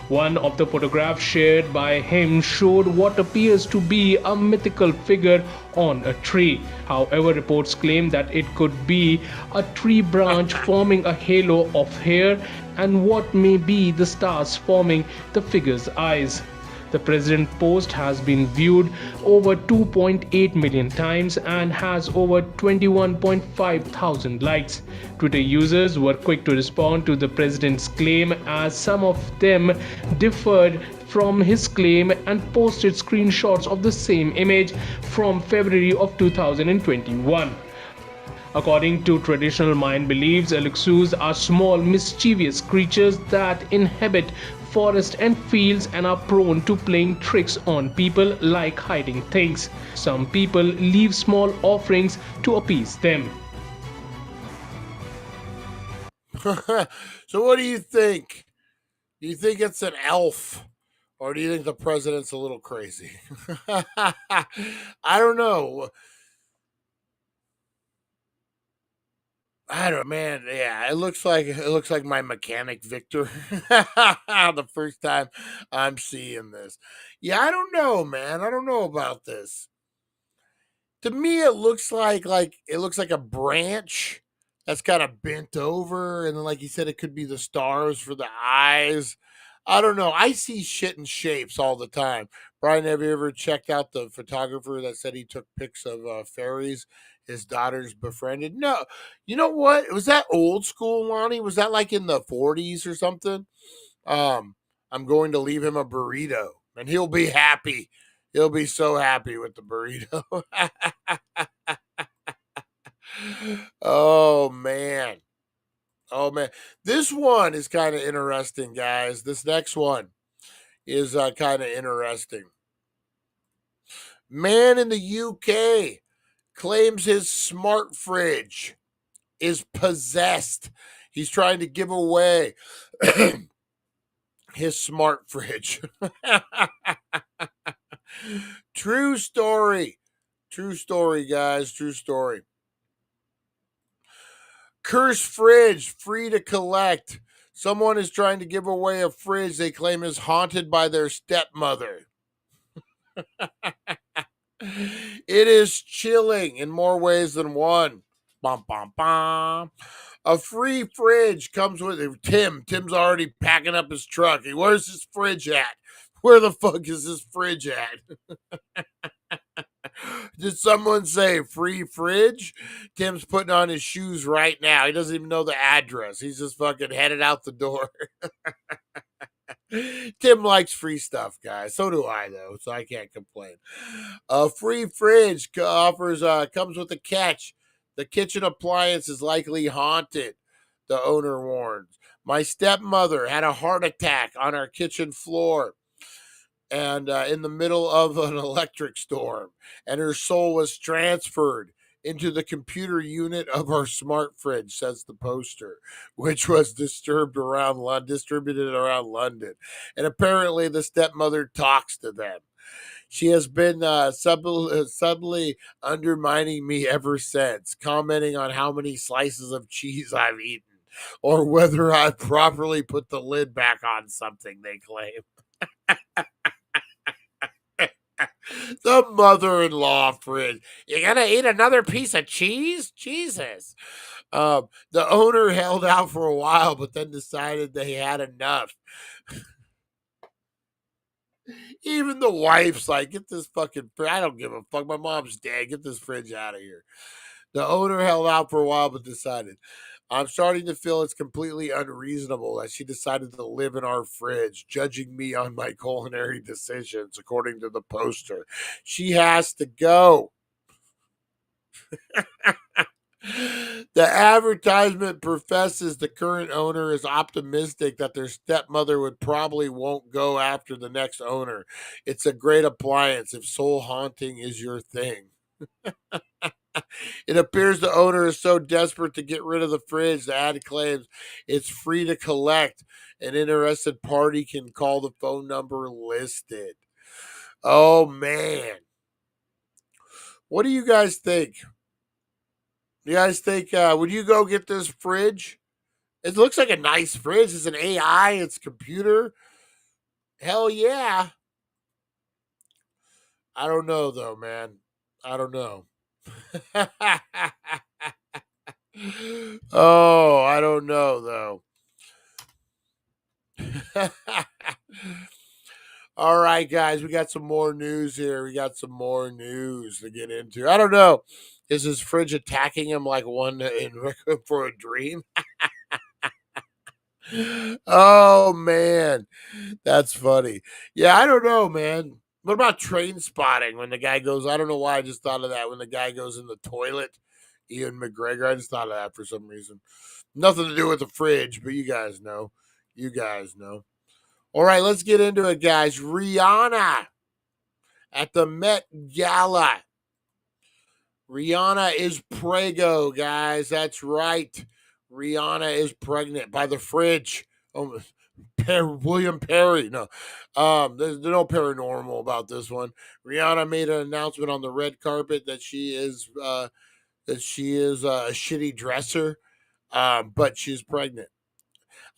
S7: One of the photographs shared by him showed what appears to be a mythical figure on a tree. However, reports claim that it could be a tree branch forming a halo of hair and what may be the stars forming the figure's eyes. The president post has been viewed over 2.8 million times and has over 21.5 thousand likes. Twitter users were quick to respond to the president's claim, as some of them differed from his claim and posted screenshots of the same image from February of 2021. According to traditional Mayan beliefs, Alexus are small, mischievous creatures that inhabit forests and fields and are prone to playing tricks on people, like hiding things. Some people leave small offerings to appease them.
S1: So what do you think? Do you think it's an elf? Or do you think the president's a little crazy? I don't know. I don't, man. Yeah, it looks like my mechanic Victor. The first time I'm seeing this. Yeah, I don't know, man. I don't know about this. To me, it looks like a branch that's kind of bent over, and then, like you said, it could be the stars for the eyes. I don't know. I see shit in shapes all the time. Brian, have you ever checked out the photographer that said he took pics of fairies his daughters befriended? No. You know what? Was that old school, Lonnie? Was that like in the 40s or something? Um, I'm going to leave him a burrito, and he'll be happy. He'll be so happy with the burrito. Oh man. Oh man. This one is kind of interesting, guys. This next one is kind of interesting. Man in the UK claims his smart fridge is possessed. He's trying to give away his smart fridge. True story. True story, guys. True story. Cursed fridge, free to collect. Someone is trying to give away a fridge they claim is haunted by their stepmother. It is chilling in more ways than one. Bum, bum, bum. A free fridge comes with Tim. Tim's already packing up his truck. Where's his fridge at? Where the fuck is this fridge at? Did someone say free fridge? Tim's putting on his shoes right now. He doesn't even know the address. He's just fucking headed out the door. Tim likes free stuff, guys. So do I, though, so I can't complain. A free fridge offers comes with a catch. The kitchen appliance is likely haunted, the owner warns. My stepmother had a heart attack on our kitchen floor and in the middle of an electric storm, and her soul was transferred into the computer unit of our smart fridge, says the poster, which was distributed around London. And apparently the stepmother talks to them. She has been subtly undermining me ever since, commenting on how many slices of cheese I've eaten or whether I properly put the lid back on something, they claim. The mother-in-law fridge. You gonna eat another piece of cheese? Jesus. The owner held out for a while, but then decided they had enough. Even the wife's like, get this fucking fridge. I don't give a fuck. My mom's dead. Get this fridge out of here. The owner held out for a while, but decided. I'm starting to feel it's completely unreasonable that she decided to live in our fridge, judging me on my culinary decisions, according to the poster. She has to go. The advertisement professes the current owner is optimistic that their stepmother would probably won't go after the next owner. It's a great appliance if soul haunting is your thing. It appears the owner is so desperate to get rid of the fridge, the ad claims it's free to collect. An interested party can call the phone number listed. Oh, man. What do you guys think? You guys think, would you go get this fridge? It looks like a nice fridge. It's an AI, it's computer. Hell yeah. I don't know though, man. I don't know. Oh, I don't know though. All right, guys, we got some more news here. We got some more news to get into. I don't know. Is his fridge attacking him like one in for a dream? Oh man, that's funny. Yeah, I don't know, man. What about train spotting when the guy goes? I don't know why I just thought of that when the guy goes in the toilet. Ian McGregor. I just thought of that for some reason. Nothing to do with the fridge, but you guys know. You guys know. All right, let's get into it, guys. Rihanna at the Met Gala. Rihanna is prego, guys. That's right. Rihanna is pregnant by the fridge. Oh, William Perry. No, there's no paranormal about this one. Rihanna made an announcement on the red carpet that she is a shitty dresser, but she's pregnant.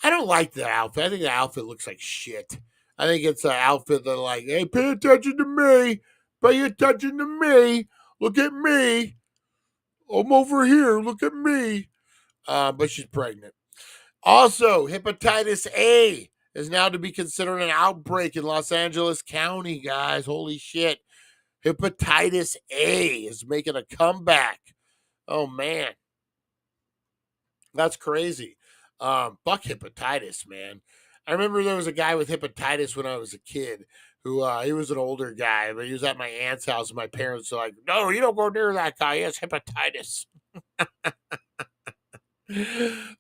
S1: I don't like the outfit. I think the outfit looks like shit. I think it's an outfit that like, hey, pay attention to me. Pay attention to me. Look at me. I'm over here. Look at me. But she's pregnant. Also, hepatitis A is now to be considered an outbreak in Los Angeles County, guys. Holy shit. Hepatitis A is making a comeback. Oh, man. That's crazy. Fuck hepatitis, man. I remember there was a guy with hepatitis when I was a kid who he was an older guy, but he was at my aunt's house and my parents were like, no, you don't go near that guy. He has hepatitis.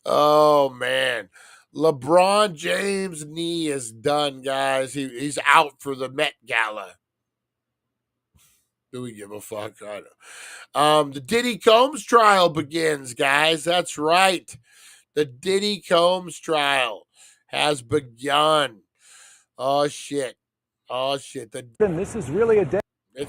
S1: Oh man. LeBron James' knee is done, guys. He's out for the Met Gala. Do we give a fuck? I don't. The Diddy Combs trial begins, guys. That's right. The Diddy Combs trial has begun. Oh shit. Oh shit.
S8: This is really a day.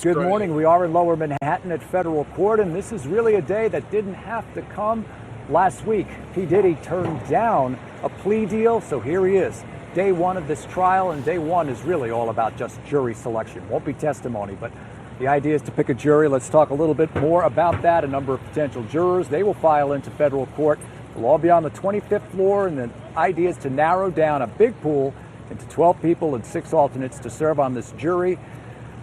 S8: Good morning. We are in Lower Manhattan at federal court, and this is really a day that didn't have to come. Last week, P. Diddy turned down a plea deal, so here he is. Day one of this trial, and day one is really all about just jury selection. Won't be testimony, but the idea is to pick a jury. Let's talk a little bit more about that. A number of potential jurors, they will file into federal court. They'll all be on the 25th floor, and the idea is to narrow down a big pool into 12 people and 6 alternates to serve on this jury.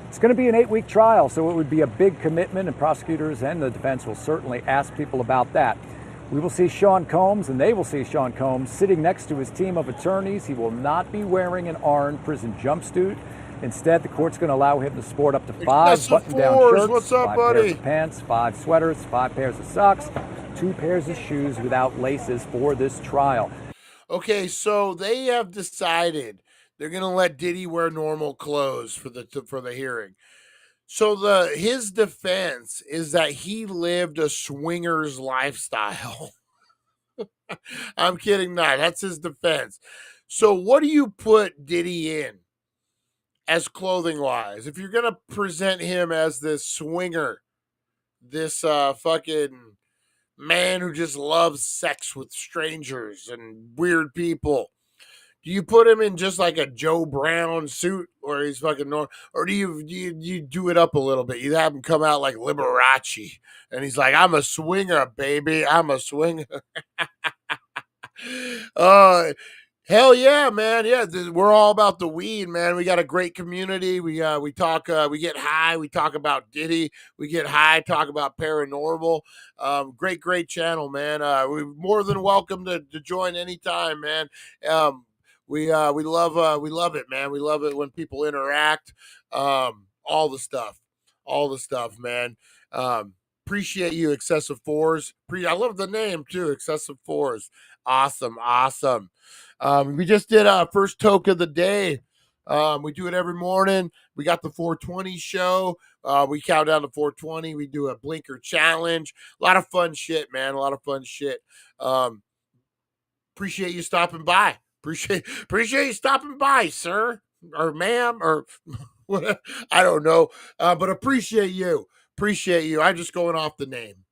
S8: It's going to be an 8-week trial, so it would be a big commitment, and prosecutors and the defense will certainly ask people about that. We will see Sean Combs, and they will see Sean Combs sitting next to his team of attorneys. He will not be wearing an orange prison jumpsuit. Instead, the court's going to allow him to sport up to 5 button-down shirts,
S1: What's up,
S8: 5
S1: buddy?
S8: pairs of pants, 5 sweaters, 5 pairs of socks, 2 pairs of shoes without laces for this trial.
S1: Okay, so they have decided they're going to let Diddy wear normal clothes for the hearing. So his defense is that he lived a swinger's lifestyle. I'm kidding not. That's his defense. So what do you put Diddy in as clothing wise? If you're going to present him as this swinger, this fucking man who just loves sex with strangers and weird people, do you put him in just like a Joe Brown suit where he's fucking normal, or do you do it up a little bit? You have him come out like Liberace, and he's like, "I'm a swinger, baby. I'm a swinger." Hell yeah, man. Yeah, we're all about the weed, man. We got a great community. We talk, we get high, we talk about Diddy, we get high, talk about paranormal. Great channel, man. We're more than welcome to join anytime, man. We love it, man. We love it when people interact. All the stuff, man. Appreciate you, Excessive Fours. I love the name too, Excessive Fours. Awesome. We just did our first toke of the day. We do it every morning. We got the 420 show. We count down to 420. We do a blinker challenge. A lot of fun shit, man. A lot of fun shit. Appreciate you stopping by. Appreciate you stopping by, sir or ma'am or what? I don't know. But appreciate you. I'm just going off the name.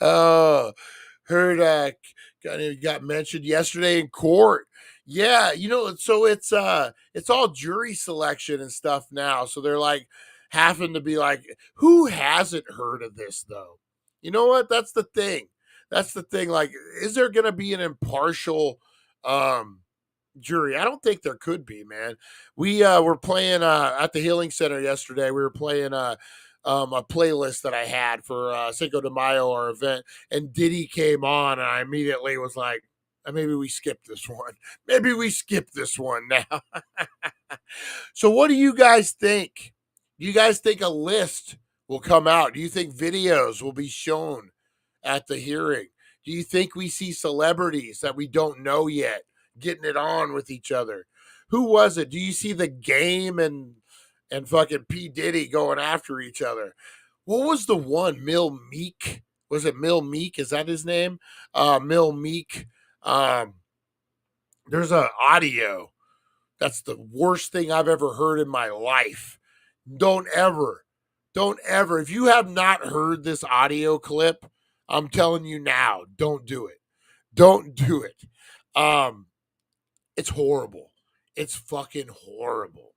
S1: Oh, heard got mentioned yesterday in court. Yeah, so it's all jury selection and stuff now. So they're like having to be like, who hasn't heard of this though? You know what? That's the thing. That's the thing. Like, is there gonna be an impartial jury? I don't think there could be, man. We were playing at the Healing Center yesterday. We were playing a playlist that I had for Cinco de Mayo, our event, and Diddy came on, and I immediately was like, maybe we skip this one. Maybe we skip this one now. So what do you guys think? Do you guys think a list will come out? Do you think videos will be shown at the hearing? Do you think we see celebrities that we don't know yet getting it on with each other? Who was it? Do you see the Game and fucking P. Diddy going after each other? What was the one? Mill Meek? Was it Mill Meek? Is that his name? Mill Meek. There's an audio. That's the worst thing I've ever heard in my life. Don't ever. If you have not heard this audio clip, I'm telling you now, don't do it. Don't do it. It's horrible. It's fucking horrible.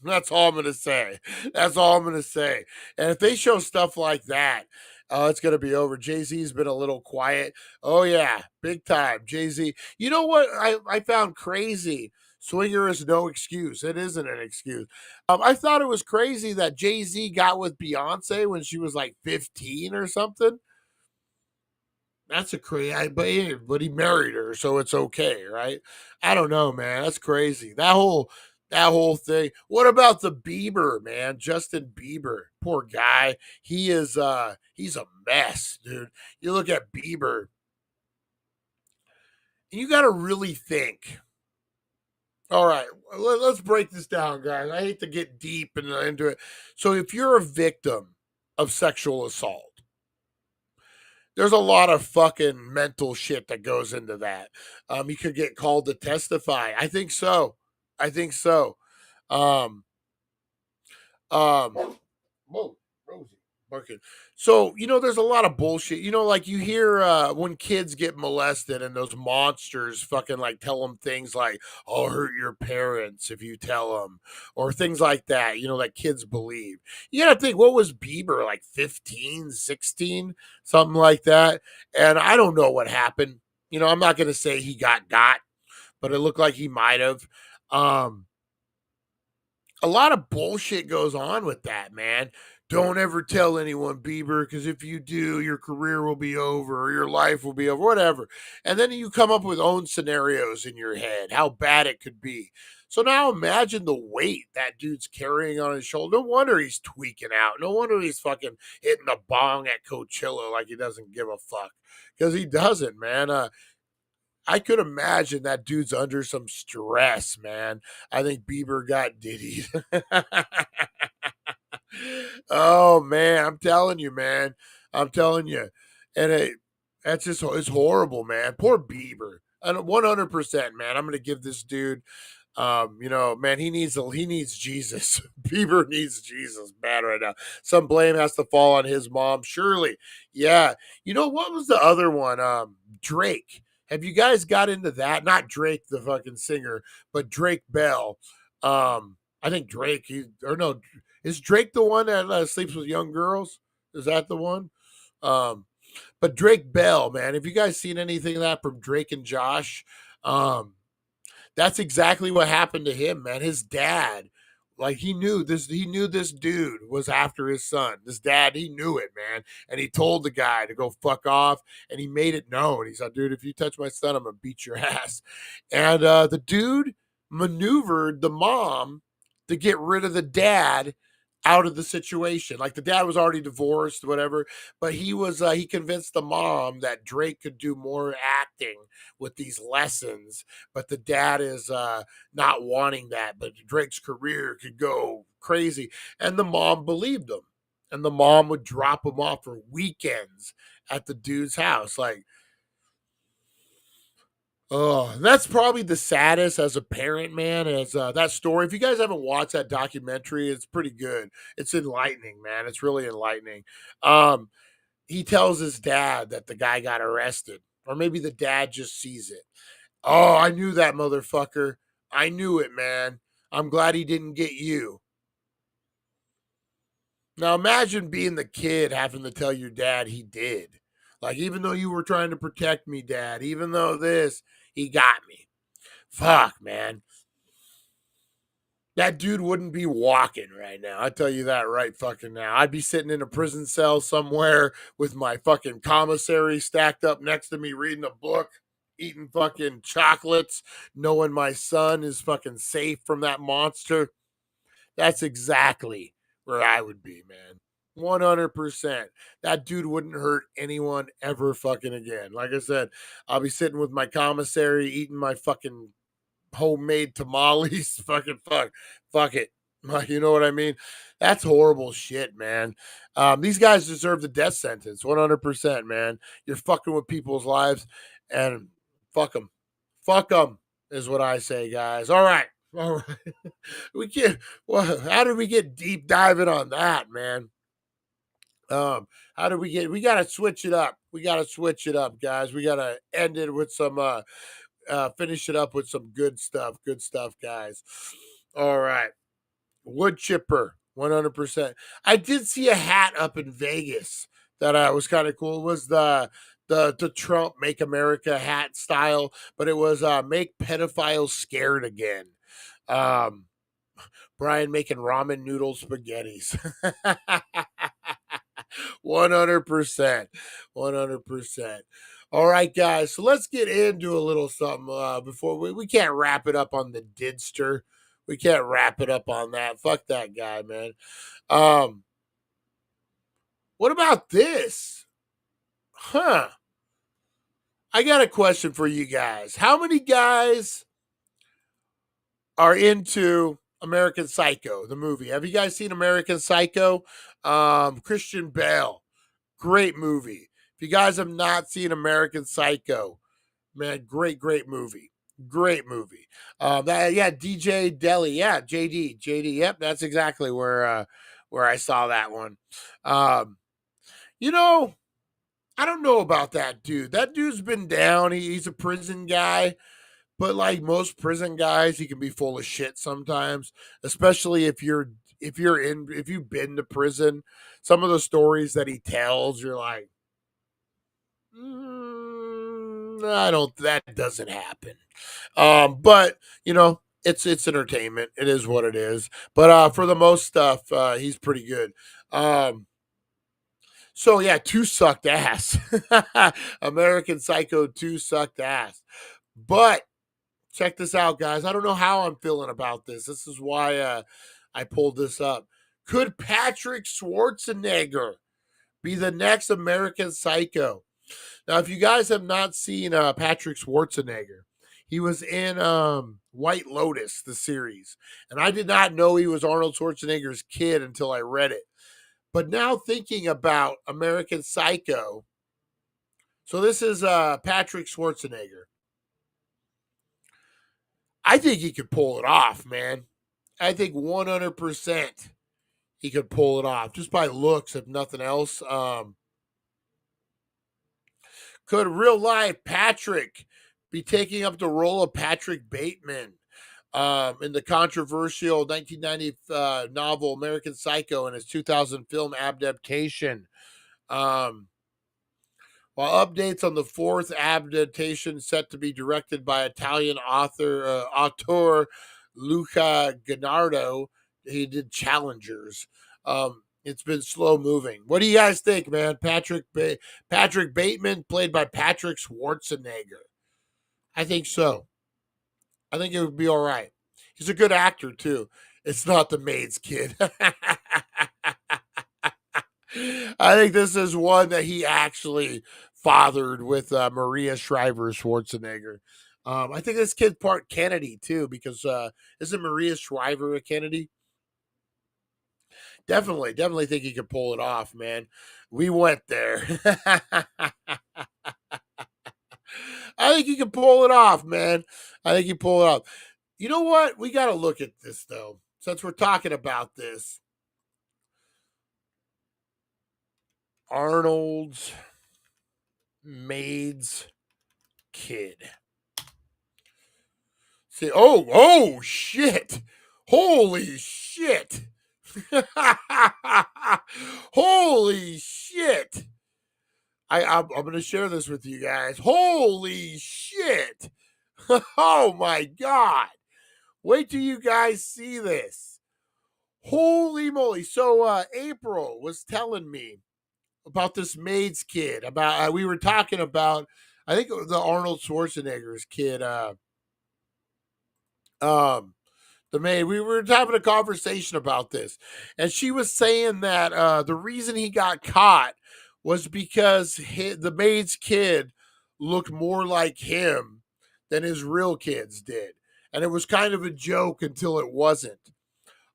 S1: That's all I'm going to say. That's all I'm going to say. And if they show stuff like that, it's going to be over. Jay-Z's been a little quiet. Oh, yeah, big time. Jay-Z. You know what I found crazy? Swinger is no excuse. It isn't an excuse. I thought it was crazy that Jay-Z got with Beyonce when she was like 15 or something. That's a crazy, but he married her, so it's okay, right? I don't know, man. That's crazy. That whole thing. What about the Bieber, man? Justin Bieber, poor guy. He's a mess, dude. You look at Bieber, and you got to really think. All right, let's break this down, guys. I hate to get deep into it. So if you're a victim of sexual assault, there's a lot of fucking mental shit that goes into that. You could get called to testify. I think so. Whoa, Rosie barking. So, there's a lot of bullshit. Like you hear when kids get molested and those monsters fucking like tell them things like, I'll hurt your parents if you tell them, or things like that, that kids believe. You gotta think, what was Bieber, like 15, 16, something like that? And I don't know what happened. I'm not gonna say he got, but it looked like he might have. A lot of bullshit goes on with that, man. Don't ever tell anyone, Bieber, because if you do, your career will be over or your life will be over, whatever. And then you come up with own scenarios in your head, how bad it could be. So now imagine the weight that dude's carrying on his shoulder. No wonder he's tweaking out. No wonder he's fucking hitting the bong at Coachella like he doesn't give a fuck. Because he doesn't, man. I could imagine that dude's under some stress, man. I think Bieber got Diddy. Oh, man. I'm telling you, man. I'm telling you. And it's horrible, man. Poor Bieber. And 100%, man. I'm going to give this dude, man, he needs Jesus. Bieber needs Jesus bad right now. Some blame has to fall on his mom. Surely. Yeah. What was the other one? Drake. Have you guys got into that? Not Drake, the fucking singer, but Drake Bell. I think Drake, is Drake the one that sleeps with young girls? Is that the one? But Drake Bell, man, have you guys seen anything of that from Drake and Josh? That's exactly what happened to him, man. His dad, like he knew this dude was after his son. This dad, he knew it, man. And he told the guy to go fuck off, and he made it known. He said, dude, if you touch my son, I'm gonna beat your ass. And the dude maneuvered the mom to get rid of the dad out of the situation. Like the dad was already divorced, whatever, but he convinced the mom that Drake could do more acting with these lessons, but the dad is not wanting that, but Drake's career could go crazy. And the mom believed him. And the mom would drop him off for weekends at the dude's house. Like, oh, that's probably the saddest as a parent, man, is that story. If you guys haven't watched that documentary, it's pretty good. It's enlightening, man. It's really enlightening. He tells his dad that the guy got arrested Or maybe the dad just sees it. Oh, I knew that motherfucker. I knew it, man. I'm glad he didn't get you. Now imagine being the kid having to tell your dad he did. Like, even though you were trying to protect me, Dad, even though this, he got me. Fuck, man. That dude wouldn't be walking right now. I tell you that right fucking now. I'd be sitting in a prison cell somewhere with my fucking commissary stacked up next to me, reading a book, eating fucking chocolates, knowing my son is fucking safe from that monster. That's exactly where I would be, man. 100%. That dude wouldn't hurt anyone ever fucking again. Like I said, I'll be sitting with my commissary, eating my fucking homemade tamales. Fuck it. You know what I mean? That's horrible shit, man. These guys deserve the death sentence. 100%, man. You're fucking with people's lives, and fuck them. Fuck them is what I say, guys. All right. We can't. Well, how did we get deep diving on that, man? How do we get? We gotta switch it up. We gotta switch it up, guys. We gotta end it with some. Finish it up with some good stuff. Good stuff, guys. All right, wood chipper, 100%. I did see a hat up in Vegas that was kind of cool. It was the Trump "Make America" hat style, but it was "Make pedophiles scared again." Brian making ramen noodle spaghettis. 100%. 100%. All right, guys. So let's get into a little something before we can't wrap it up on the Didster. We can't wrap it up on that. Fuck that guy, man. What about this? Huh. I got a question for you guys. How many guys are into American Psycho, the movie? Have you guys seen American Psycho? Christian Bale. Great movie. If you guys have not seen American Psycho, man, great movie. Great movie. DJ Deli. Yeah, JD. Yep, that's exactly where I saw that one. You know, I don't know about that dude. That dude's been down. He's a prison guy. But like most prison guys, he can be full of shit sometimes, especially if you've been to prison. Some of the stories that he tells, you're like, that doesn't happen. But you know, it's entertainment. It is what it is. But for the most stuff, he's pretty good. So yeah, 2 sucked ass. American Psycho 2 sucked ass. But check this out, guys. I don't know how I'm feeling about this. This is why I pulled this up. Could Patrick Schwarzenegger be the next American Psycho? Now, if you guys have not seen Patrick Schwarzenegger, he was in White Lotus, the series. And I did not know he was Arnold Schwarzenegger's kid until I read it. But now thinking about American Psycho, so this is Patrick Schwarzenegger. I think he could pull it off, man. I think 100% he could pull it off just by looks, if nothing else. Could real life Patrick be taking up the role of Patrick Bateman in the controversial 1990 novel American Psycho and his 2000 film adaptation? While updates on the 4th adaptation set to be directed by Italian author Luca Gennaro, he did Challengers. It's been slow moving. What do you guys think, man? Patrick Bateman played by Patrick Schwarzenegger. I think so. I think it would be all right. He's a good actor too. It's not the maid's kid. I think this is one that he actually fathered with Maria Shriver Schwarzenegger. I think this kid's part Kennedy too, because isn't Maria Shriver a Kennedy? Definitely think he could pull it off, man. We went there. I think he can pull it off, man. I think he pull it off. You know what? We got to look at this though, since we're talking about this. Arnold's maids kid. See, oh shit. Holy shit. Holy shit. I'm going to share this with you guys. Holy shit. Oh my God. Wait till you guys see this. Holy moly. So April was telling me about this maid's kid. About we were talking about, I think it was the Arnold Schwarzenegger's kid. The maid. We were having a conversation about this, and she was saying that the reason he got caught was because the maid's kid looked more like him than his real kids did, and it was kind of a joke until it wasn't.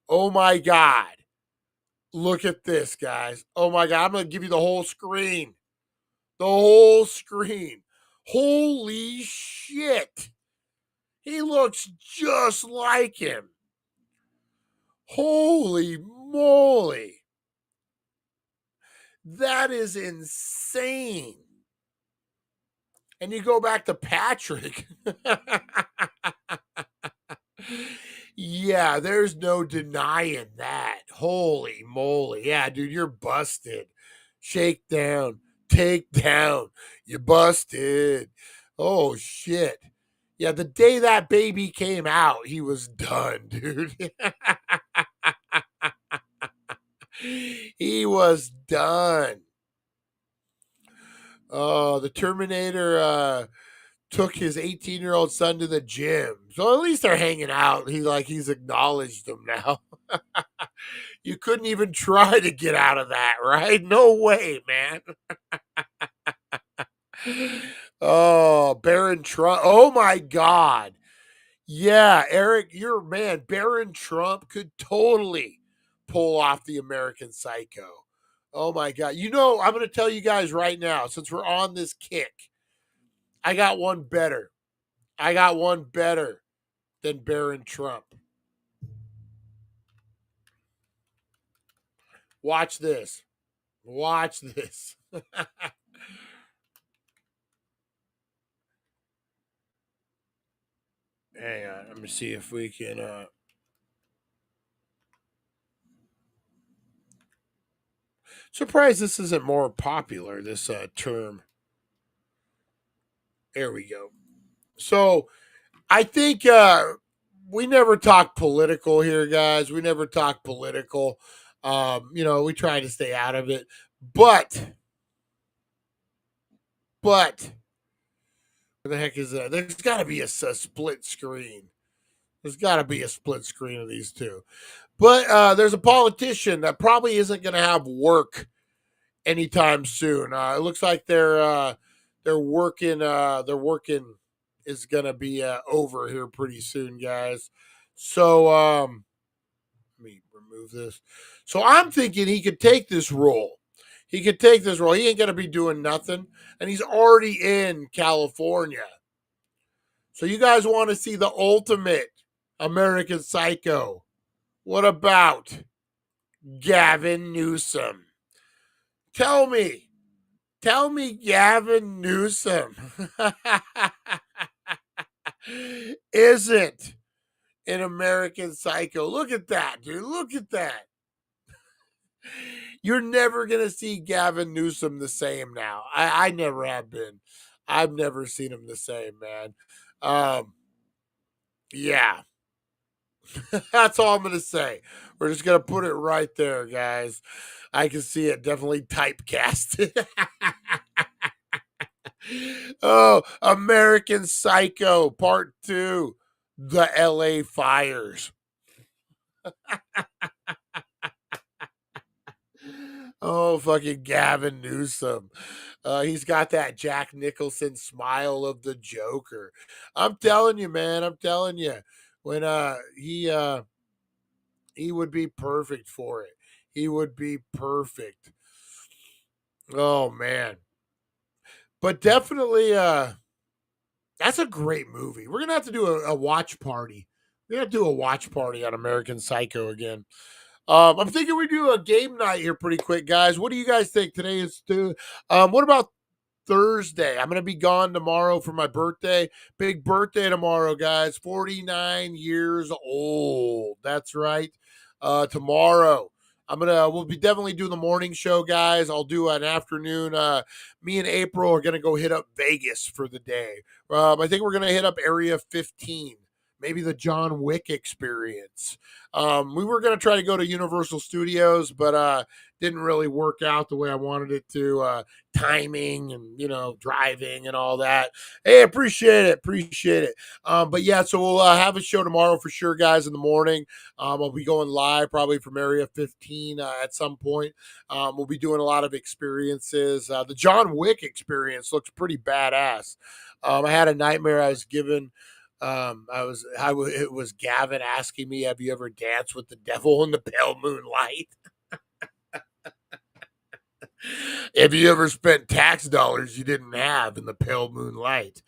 S1: Oh my God. Look at this, guys. Oh my God. I'm going to give you the whole screen. The whole screen. Holy shit. He looks just like him. Holy moly. That is insane. And you go back to Patrick. Yeah, there's no denying that. Holy moly. Yeah, dude, you're busted. Shake down. Take down. You busted. Oh, shit. Yeah, the day that baby came out, he was done, dude. He was done. Oh, the Terminator took his 18-year-old son to the gym. So at least they're hanging out. He's acknowledged them now. You couldn't even try to get out of that, right? No way, man. Oh, Baron Trump. Oh my God. Yeah, Eric, Baron Trump could totally pull off the American Psycho. Oh my God. You know, I'm going to tell you guys right now, since we're on this kick, I got one better. I got one better than Baron Trump. Watch this. Watch this. Hang on. Let me see if we can. Surprised this isn't more popular, this term. There we go. So I think we never talk political here, guys. We never talk political. We try to stay out of it. But where the heck is that? There's got to be a split screen. There's got to be a split screen of these two. But there's a politician that probably isn't going to have work anytime soon. It looks like they're working. Their working is going to be over here pretty soon, guys. So let me remove this. So I'm thinking he could take this role. He could take this role. He ain't going to be doing nothing. And he's already in California. So you guys want to see the ultimate American Psycho. What about Gavin Newsom? Tell me, Gavin Newsom isn't an American Psycho. Look at that, dude. Look at that. You're never going to see Gavin Newsom the same now. I never have been. I've never seen him the same, man. Yeah. That's all I'm going to say. We're just going to put it right there, guys. I can see it definitely typecasted. Oh, American Psycho Part 2, The LA Fires. Oh, fucking Gavin Newsom. He's got that Jack Nicholson smile of the Joker. I'm telling you, man. I'm telling you. When he would be perfect for it. He would be perfect. Oh, man. But definitely, that's a great movie. We're going to have to do a watch party. We're going to do a watch party on American Psycho again. I'm thinking we do a game night here pretty quick, guys. What do you guys think? Today is what about Thursday. I'm going to be gone tomorrow for my birthday. Big birthday tomorrow, guys. 49 years old. That's right. Tomorrow. We'll be definitely doing the morning show, guys. I'll do an afternoon. Me and April are going to go hit up Vegas for the day. I think we're going to hit up Area 15. Maybe the John Wick experience. We were going to try to go to Universal Studios, but didn't really work out the way I wanted it to. Timing and, driving and all that. Hey, appreciate it. But yeah, so we'll have a show tomorrow for sure, guys, in the morning. I'll be going live probably from Area 15 at some point. We'll be doing a lot of experiences. The John Wick experience looks pretty badass. I had a nightmare I was given. It was Gavin asking me, have you ever danced with the devil in the pale moonlight? Have you ever spent tax dollars you didn't have in the pale moonlight?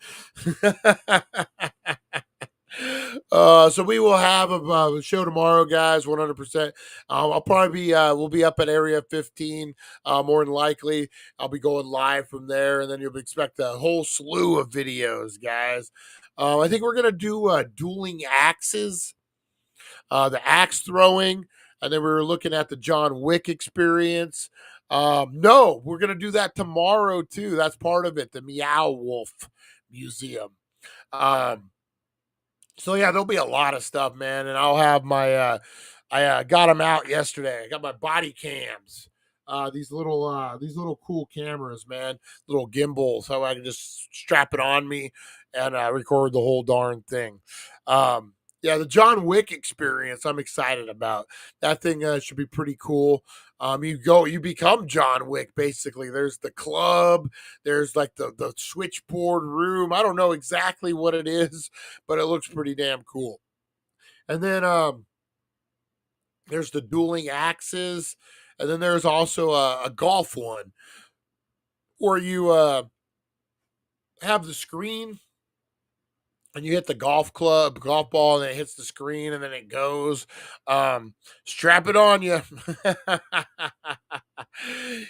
S1: So we will have a show tomorrow, guys, 100%. I'll probably be, we'll be up at Area 15, more than likely. I'll be going live from there, and then you'll expect a whole slew of videos, guys. I think we're going to do dueling axes, the axe throwing, and then we were looking at the John Wick experience. No, we're going to do that tomorrow, too. That's part of it, the Meow Wolf Museum. So yeah, there'll be a lot of stuff, man, and I'll have my I got them out yesterday. I got my body cams. These little cool cameras, man, little gimbals, so I can just strap it on me and record the whole darn thing. Yeah, the John Wick experience, I'm excited about. That thing should be pretty cool. You become John Wick, basically. There's the club, there's like the switchboard room. I don't know exactly what it is, but it looks pretty damn cool. And then there's the dueling axes, and then there's also a golf one where you have the screen and you hit the golf ball, and then it hits the screen, and then it goes. Strap it on you.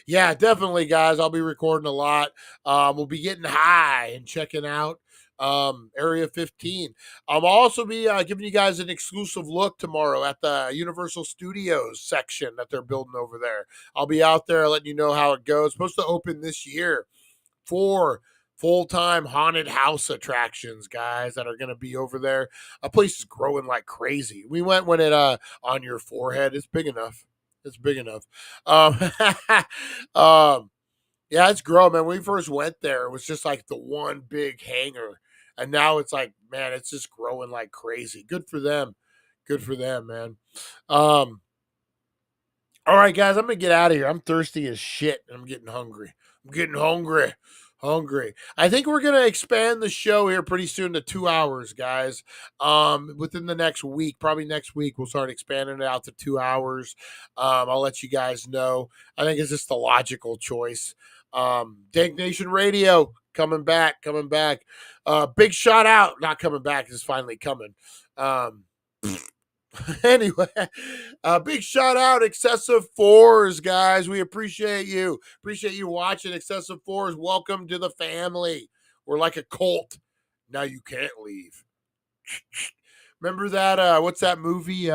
S1: Yeah, definitely, guys. I'll be recording a lot. We'll be getting high and checking out Area 15. I'll also be giving you guys an exclusive look tomorrow at the Universal Studios section that they're building over there. I'll be out there letting you know how it goes. It's supposed to open this year for full-time haunted house attractions, guys, that are going to be over there. A place is growing like crazy. We went when it on your forehead. It's big enough. Yeah, it's growing, man. When we first went there, it was just like the one big hangar, and now it's like, man, it's just growing like crazy. Good for them, man. All right, guys, I'm gonna get out of here. I'm thirsty as shit, and I'm getting hungry. I think we're gonna expand the show here pretty soon to 2 hours, guys. Within the next week, probably next week, we'll start expanding it out to 2 hours. I'll let you guys know. I think it's just the logical choice. Dank Nation Radio coming back. Big shout out, not coming back, it's finally coming. Anyway, big shout out, Excessive Fours, guys. We appreciate you. Appreciate you watching. Excessive Fours, welcome to the family. We're like a cult. Now you can't leave. Remember that? What's that movie?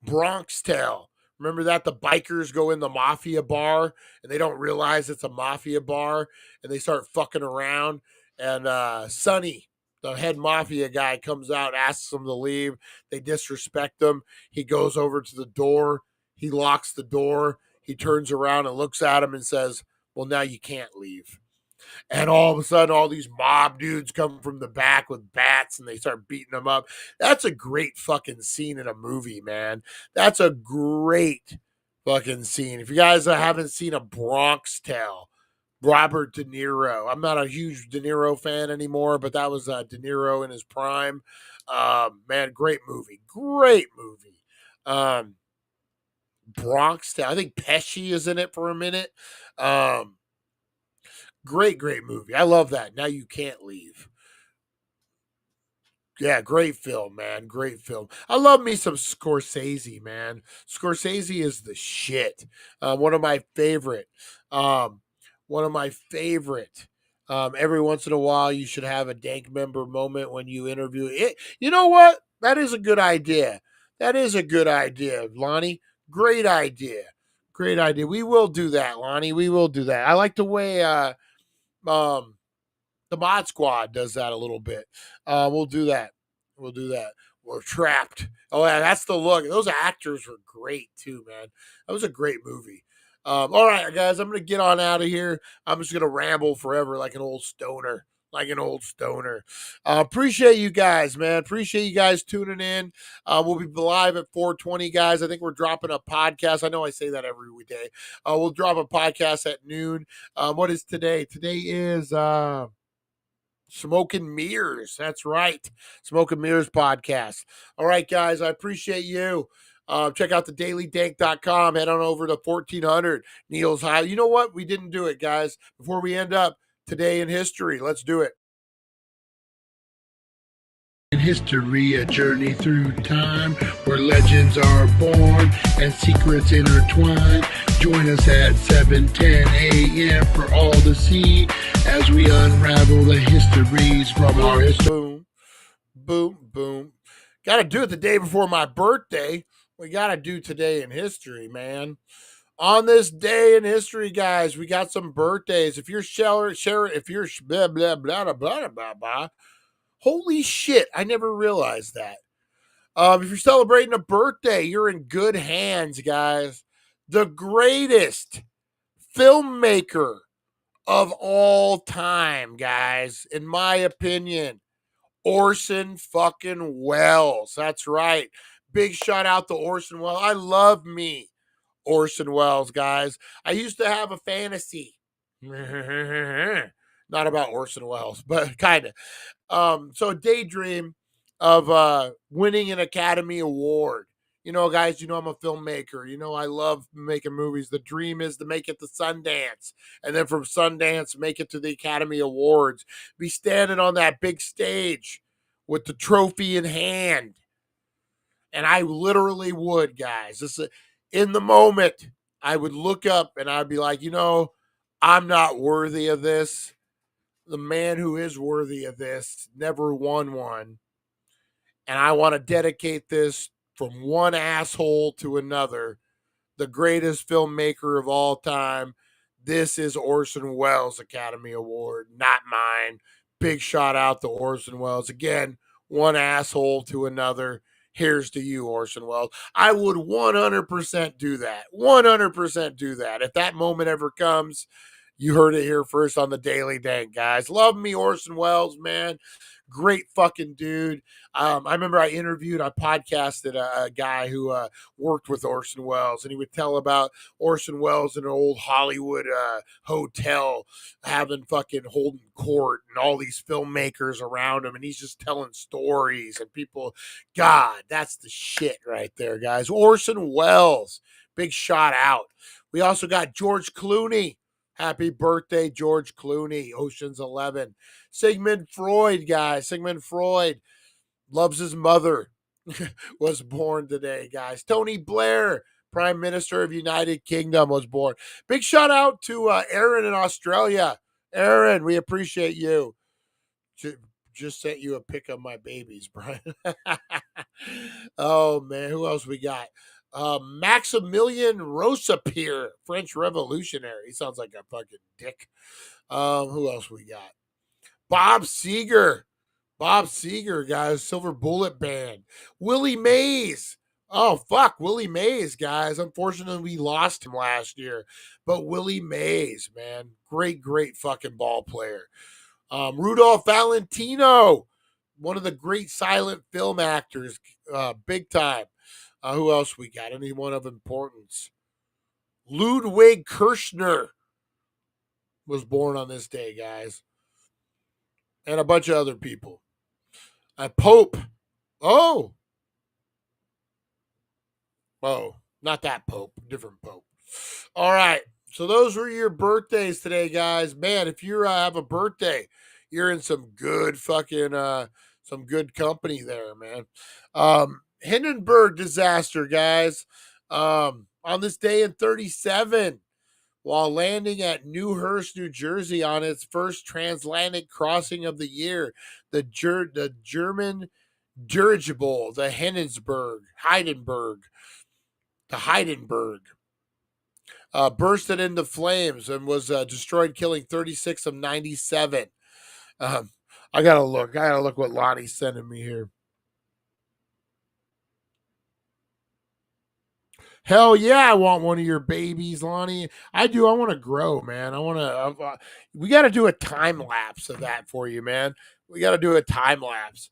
S1: Bronx Tale. Remember that? The bikers go in the mafia bar and they don't realize it's a mafia bar and they start fucking around. And Sonny, the head mafia guy, comes out, asks them to leave. They disrespect him. He goes over to the door. He locks the door. He turns around and looks at him and says, well, now you can't leave. And all of a sudden, all these mob dudes come from the back with bats and they start beating them up. That's a great fucking scene in a movie, man. That's a great fucking scene. If you guys haven't seen A Bronx Tale, Robert De Niro. I'm not a huge De Niro fan anymore, but that was De Niro in his prime. Man, great movie. Bronx Tale. I think Pesci is in it for a minute. Great movie. I love that. Now You Can't Leave. Yeah, great film, man. Great film. I love me some Scorsese, man. Scorsese is the shit. One of my favorite. one of my favorite. Every once in a while, you should have a Dank member moment when you interview it. You know what? That is a good idea. That is a good idea, Lonnie. Great idea. Great idea. We will do that, Lonnie. We will do that. I like the way the Mod Squad does that a little bit. We'll do that. We'll do that. We're trapped. Oh yeah, that's the look. Those actors were great too, man. That was a great movie. All right, guys, I'm gonna get on out of here. I'm just gonna ramble forever like an old stoner. Like an old stoner. Appreciate you guys, man. Appreciate you guys tuning in. We'll be live at 4:20, guys. I think we're dropping a podcast. I know I say that every day. We'll drop a podcast at noon. What is today? Today is Smoke and Mirrors. That's right. Smoke and Mirrors podcast. All right, guys. I appreciate you. Check out TheDailyDank.com. Head on over to 1400 Neil's High. You know what? We didn't do it, guys. Before we end up today in history, let's do it.
S9: In history, a journey through time where legends are born and secrets intertwine. Join us at 7:10 a.m. for all to see as we unravel the histories from our history.
S1: Boom, boom, boom. Got to do it the day before my birthday. We got to do today in history, man. On this day in history, guys, we got some birthdays. If you're if you're blah, blah, blah, blah, blah, blah, blah. Holy shit, I never realized that. If you're celebrating a birthday, you're in good hands, guys. The greatest filmmaker of all time, guys, in my opinion, Orson fucking Welles. That's right. Big shout out to Orson Welles. I love me Orson Welles, guys. I used to have a fantasy. Not about Orson Welles, but kind of. So a daydream of winning an Academy Award. You know, guys, you know I'm a filmmaker. You know I love making movies. The dream is to make it to Sundance, and then from Sundance, make it to the Academy Awards. Be standing on that big stage with the trophy in hand. And I literally would, guys. In the moment, I would look up and I'd be like, you know, I'm not worthy of this. The man who is worthy of this never won one. And I want to dedicate this from one asshole to another. The greatest filmmaker of all time. This is Orson Welles Academy Award, not mine. Big shout out to Orson Welles. Again, one asshole to another. Here's to you, Orson Welles. I would 100% do that. 100% do that. If that moment ever comes, you heard it here first on the Daily Dank, guys. Love me, Orson Welles, man. Great fucking dude. I remember I podcasted a guy who worked with Orson Welles, and he would tell about Orson Welles in an old Hollywood hotel having fucking holding court and all these filmmakers around him, and he's just telling stories and people. God, that's the shit right there, guys. Orson Welles, big shout out. We also got George Clooney. Happy birthday, George Clooney, Ocean's 11. Sigmund Freud, guys. Sigmund Freud loves his mother. Was born today, guys. Tony Blair, Prime Minister of United Kingdom, was born. Big shout out to Aaron in Australia. Aaron, we appreciate you. Just sent you a pic of my babies, Brian. Oh, man. Who else we got? Maximilian Robespierre, French revolutionary. He sounds like a fucking dick. Who else we got? Bob Seger. Bob Seger, guys. Silver Bullet Band. Willie Mays. Oh, fuck. Willie Mays, guys. Unfortunately, we lost him last year. But Willie Mays, man. Great, great fucking ball player. Rudolph Valentino. One of the great silent film actors. Big time. Who else we got? Anyone of importance? Ludwig Kirchner was born on this day, guys. And a bunch of other people. Pope. Oh, not that Pope. Different Pope. All right. So those were your birthdays today, guys. Man, if you have a birthday, you're in some good fucking, some good company there, man. Hindenburg disaster, guys. On this day in 37, while landing at Newhurst, New Jersey on its first transatlantic crossing of the year. The German dirigible, the Hindenburg, bursted into flames and was destroyed, killing 36 of 97. I gotta look what Lonnie's sending me here. Hell yeah, I want one of your babies, Lonnie. I do. I want to grow, man. We got to do a time lapse of that for you, man. We got to do a time lapse.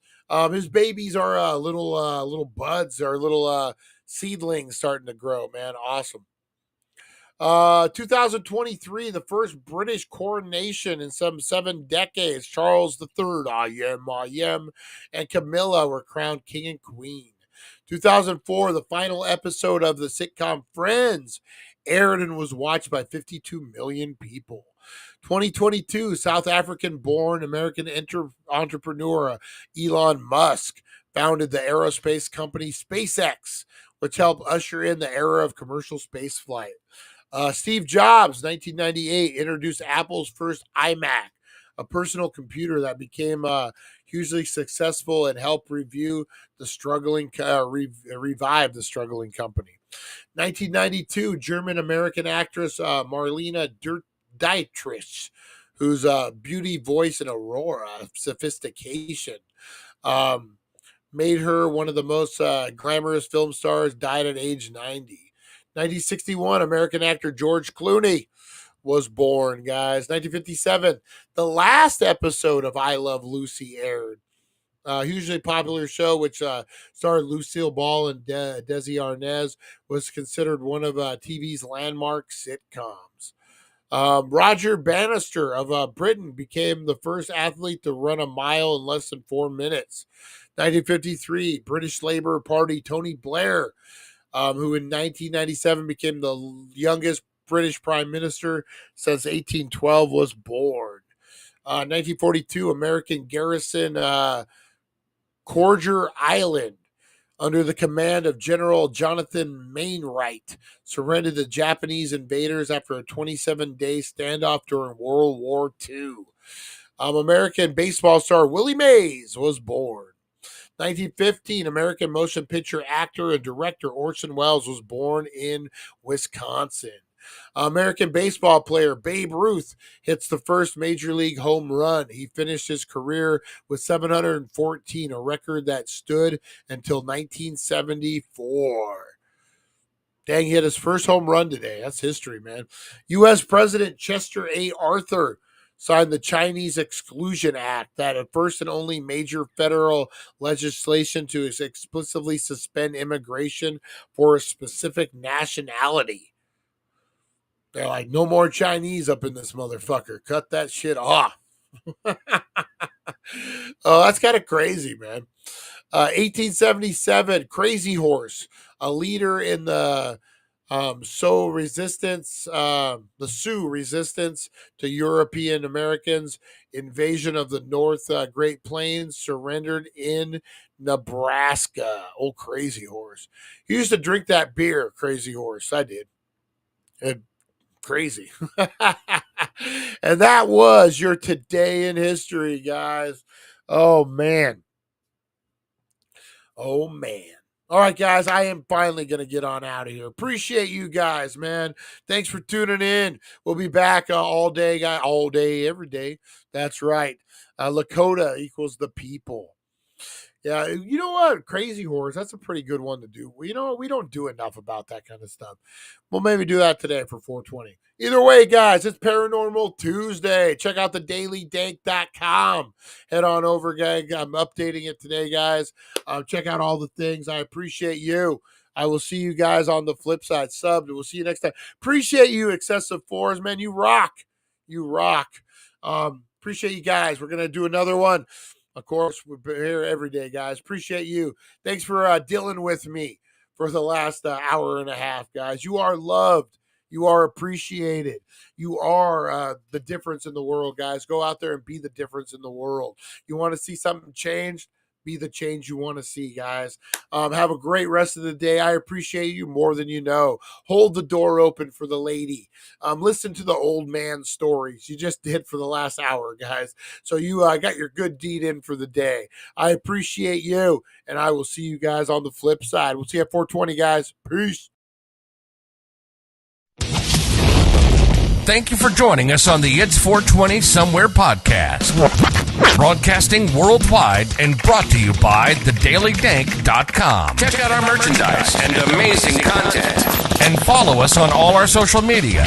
S1: His babies are little buds, or little seedlings starting to grow, man. Awesome. 2023, the first British coronation in some 7 decades. Charles III, I am, and Camilla were crowned king and queen. 2004, the final episode of the sitcom Friends aired and was watched by 52 million people. 2022, South African-born American entrepreneur Elon Musk founded the aerospace company SpaceX, which helped usher in the era of commercial spaceflight. Steve Jobs, 1998, introduced Apple's first iMac, a personal computer that became hugely successful and helped revive the struggling company. 1992, German-American actress Marlene Dietrich, whose beauty, voice, and aurora of sophistication made her one of the most glamorous film stars, died at age 90. 1961, American actor George Clooney was born, guys. 1957, the last episode of I Love Lucy aired. Hugely popular show, which starred Lucille Ball and Desi Arnaz, was considered one of TV's landmark sitcoms. Roger Bannister of Britain became the first athlete to run a mile in less than 4 minutes. 1953, British Labour Party Tony Blair, who in 1997 became the youngest British Prime Minister since 1812, was born. 1942, American garrison Cordier Island, under the command of General Jonathan Mainwright, surrendered to Japanese invaders after a 27-day standoff during World War II. American baseball star Willie Mays was born. 1915, American motion picture actor and director Orson Welles was born in Wisconsin. American baseball player Babe Ruth hits the first major league home run. He finished his career with 714, a record that stood until 1974. Dang, he hit his first home run today. That's history, man. U.S. President Chester A. Arthur signed the Chinese Exclusion Act, that a first and only major federal legislation to explicitly suspend immigration for a specific nationality. They're like, no more Chinese up in this motherfucker. Cut that shit off. Oh, that's kind of crazy, man. 1877, Crazy Horse, a leader in the Sioux resistance to European Americans' invasion of the North Great Plains, surrendered in Nebraska. Oh, Crazy Horse. He used to drink that beer, Crazy Horse. I did. And crazy. And that was your Today in History, guys. Oh, man. Oh, man. All right, guys, I am finally going to get on out of here. Appreciate you guys, man. Thanks for tuning in. We'll be back all day, every day. That's right. Lakota equals the people. Yeah, you know what? Crazy Horse, that's a pretty good one to do. You know what? We don't do enough about that kind of stuff. We'll maybe do that today for 420. Either way, guys, it's Paranormal Tuesday. Check out TheDailyDank.com. Head on over, guys. I'm updating it today, guys. Check out all the things. I appreciate you. I will see you guys on the flip side. Sub. We'll see you next time. Appreciate you, Excessive Fours, man. You rock. You rock. Appreciate you guys. We're going to do another one. Of course, we're here every day, guys. Appreciate you. Thanks for dealing with me for the last hour and a half, guys. You are loved. You are appreciated. You are the difference in the world, guys. Go out there and be the difference in the world. You want to see something changed? be the change you want to see, guys. Have a great rest of the day. I appreciate you more than you know. Hold the door open for the lady. Listen to the old man stories. You just did for the last hour, guys. So you got your good deed in for the day. I appreciate you, and I will see you guys on the flip side. We'll see you at 420, guys. Peace.
S10: Thank you for joining us on the It's 420 Somewhere podcast. Broadcasting worldwide and brought to you by TheDailyDank.com.
S5: Check out our merchandise and amazing content.
S10: And follow us on all our social media.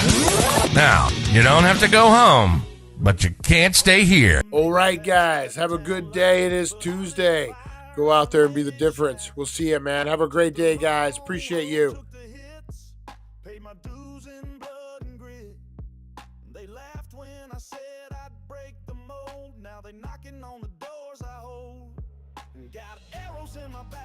S10: Now, you don't have to go home, but you can't stay here.
S1: All right, guys. Have a good day. It is Tuesday. Go out there and be the difference. We'll see you, man. Have a great day, guys. Appreciate you.
S4: Pay my dues in blood and grit. They laughed when I said I'd break the mold. Now they knocking on the doors I hold. Got arrows in my back.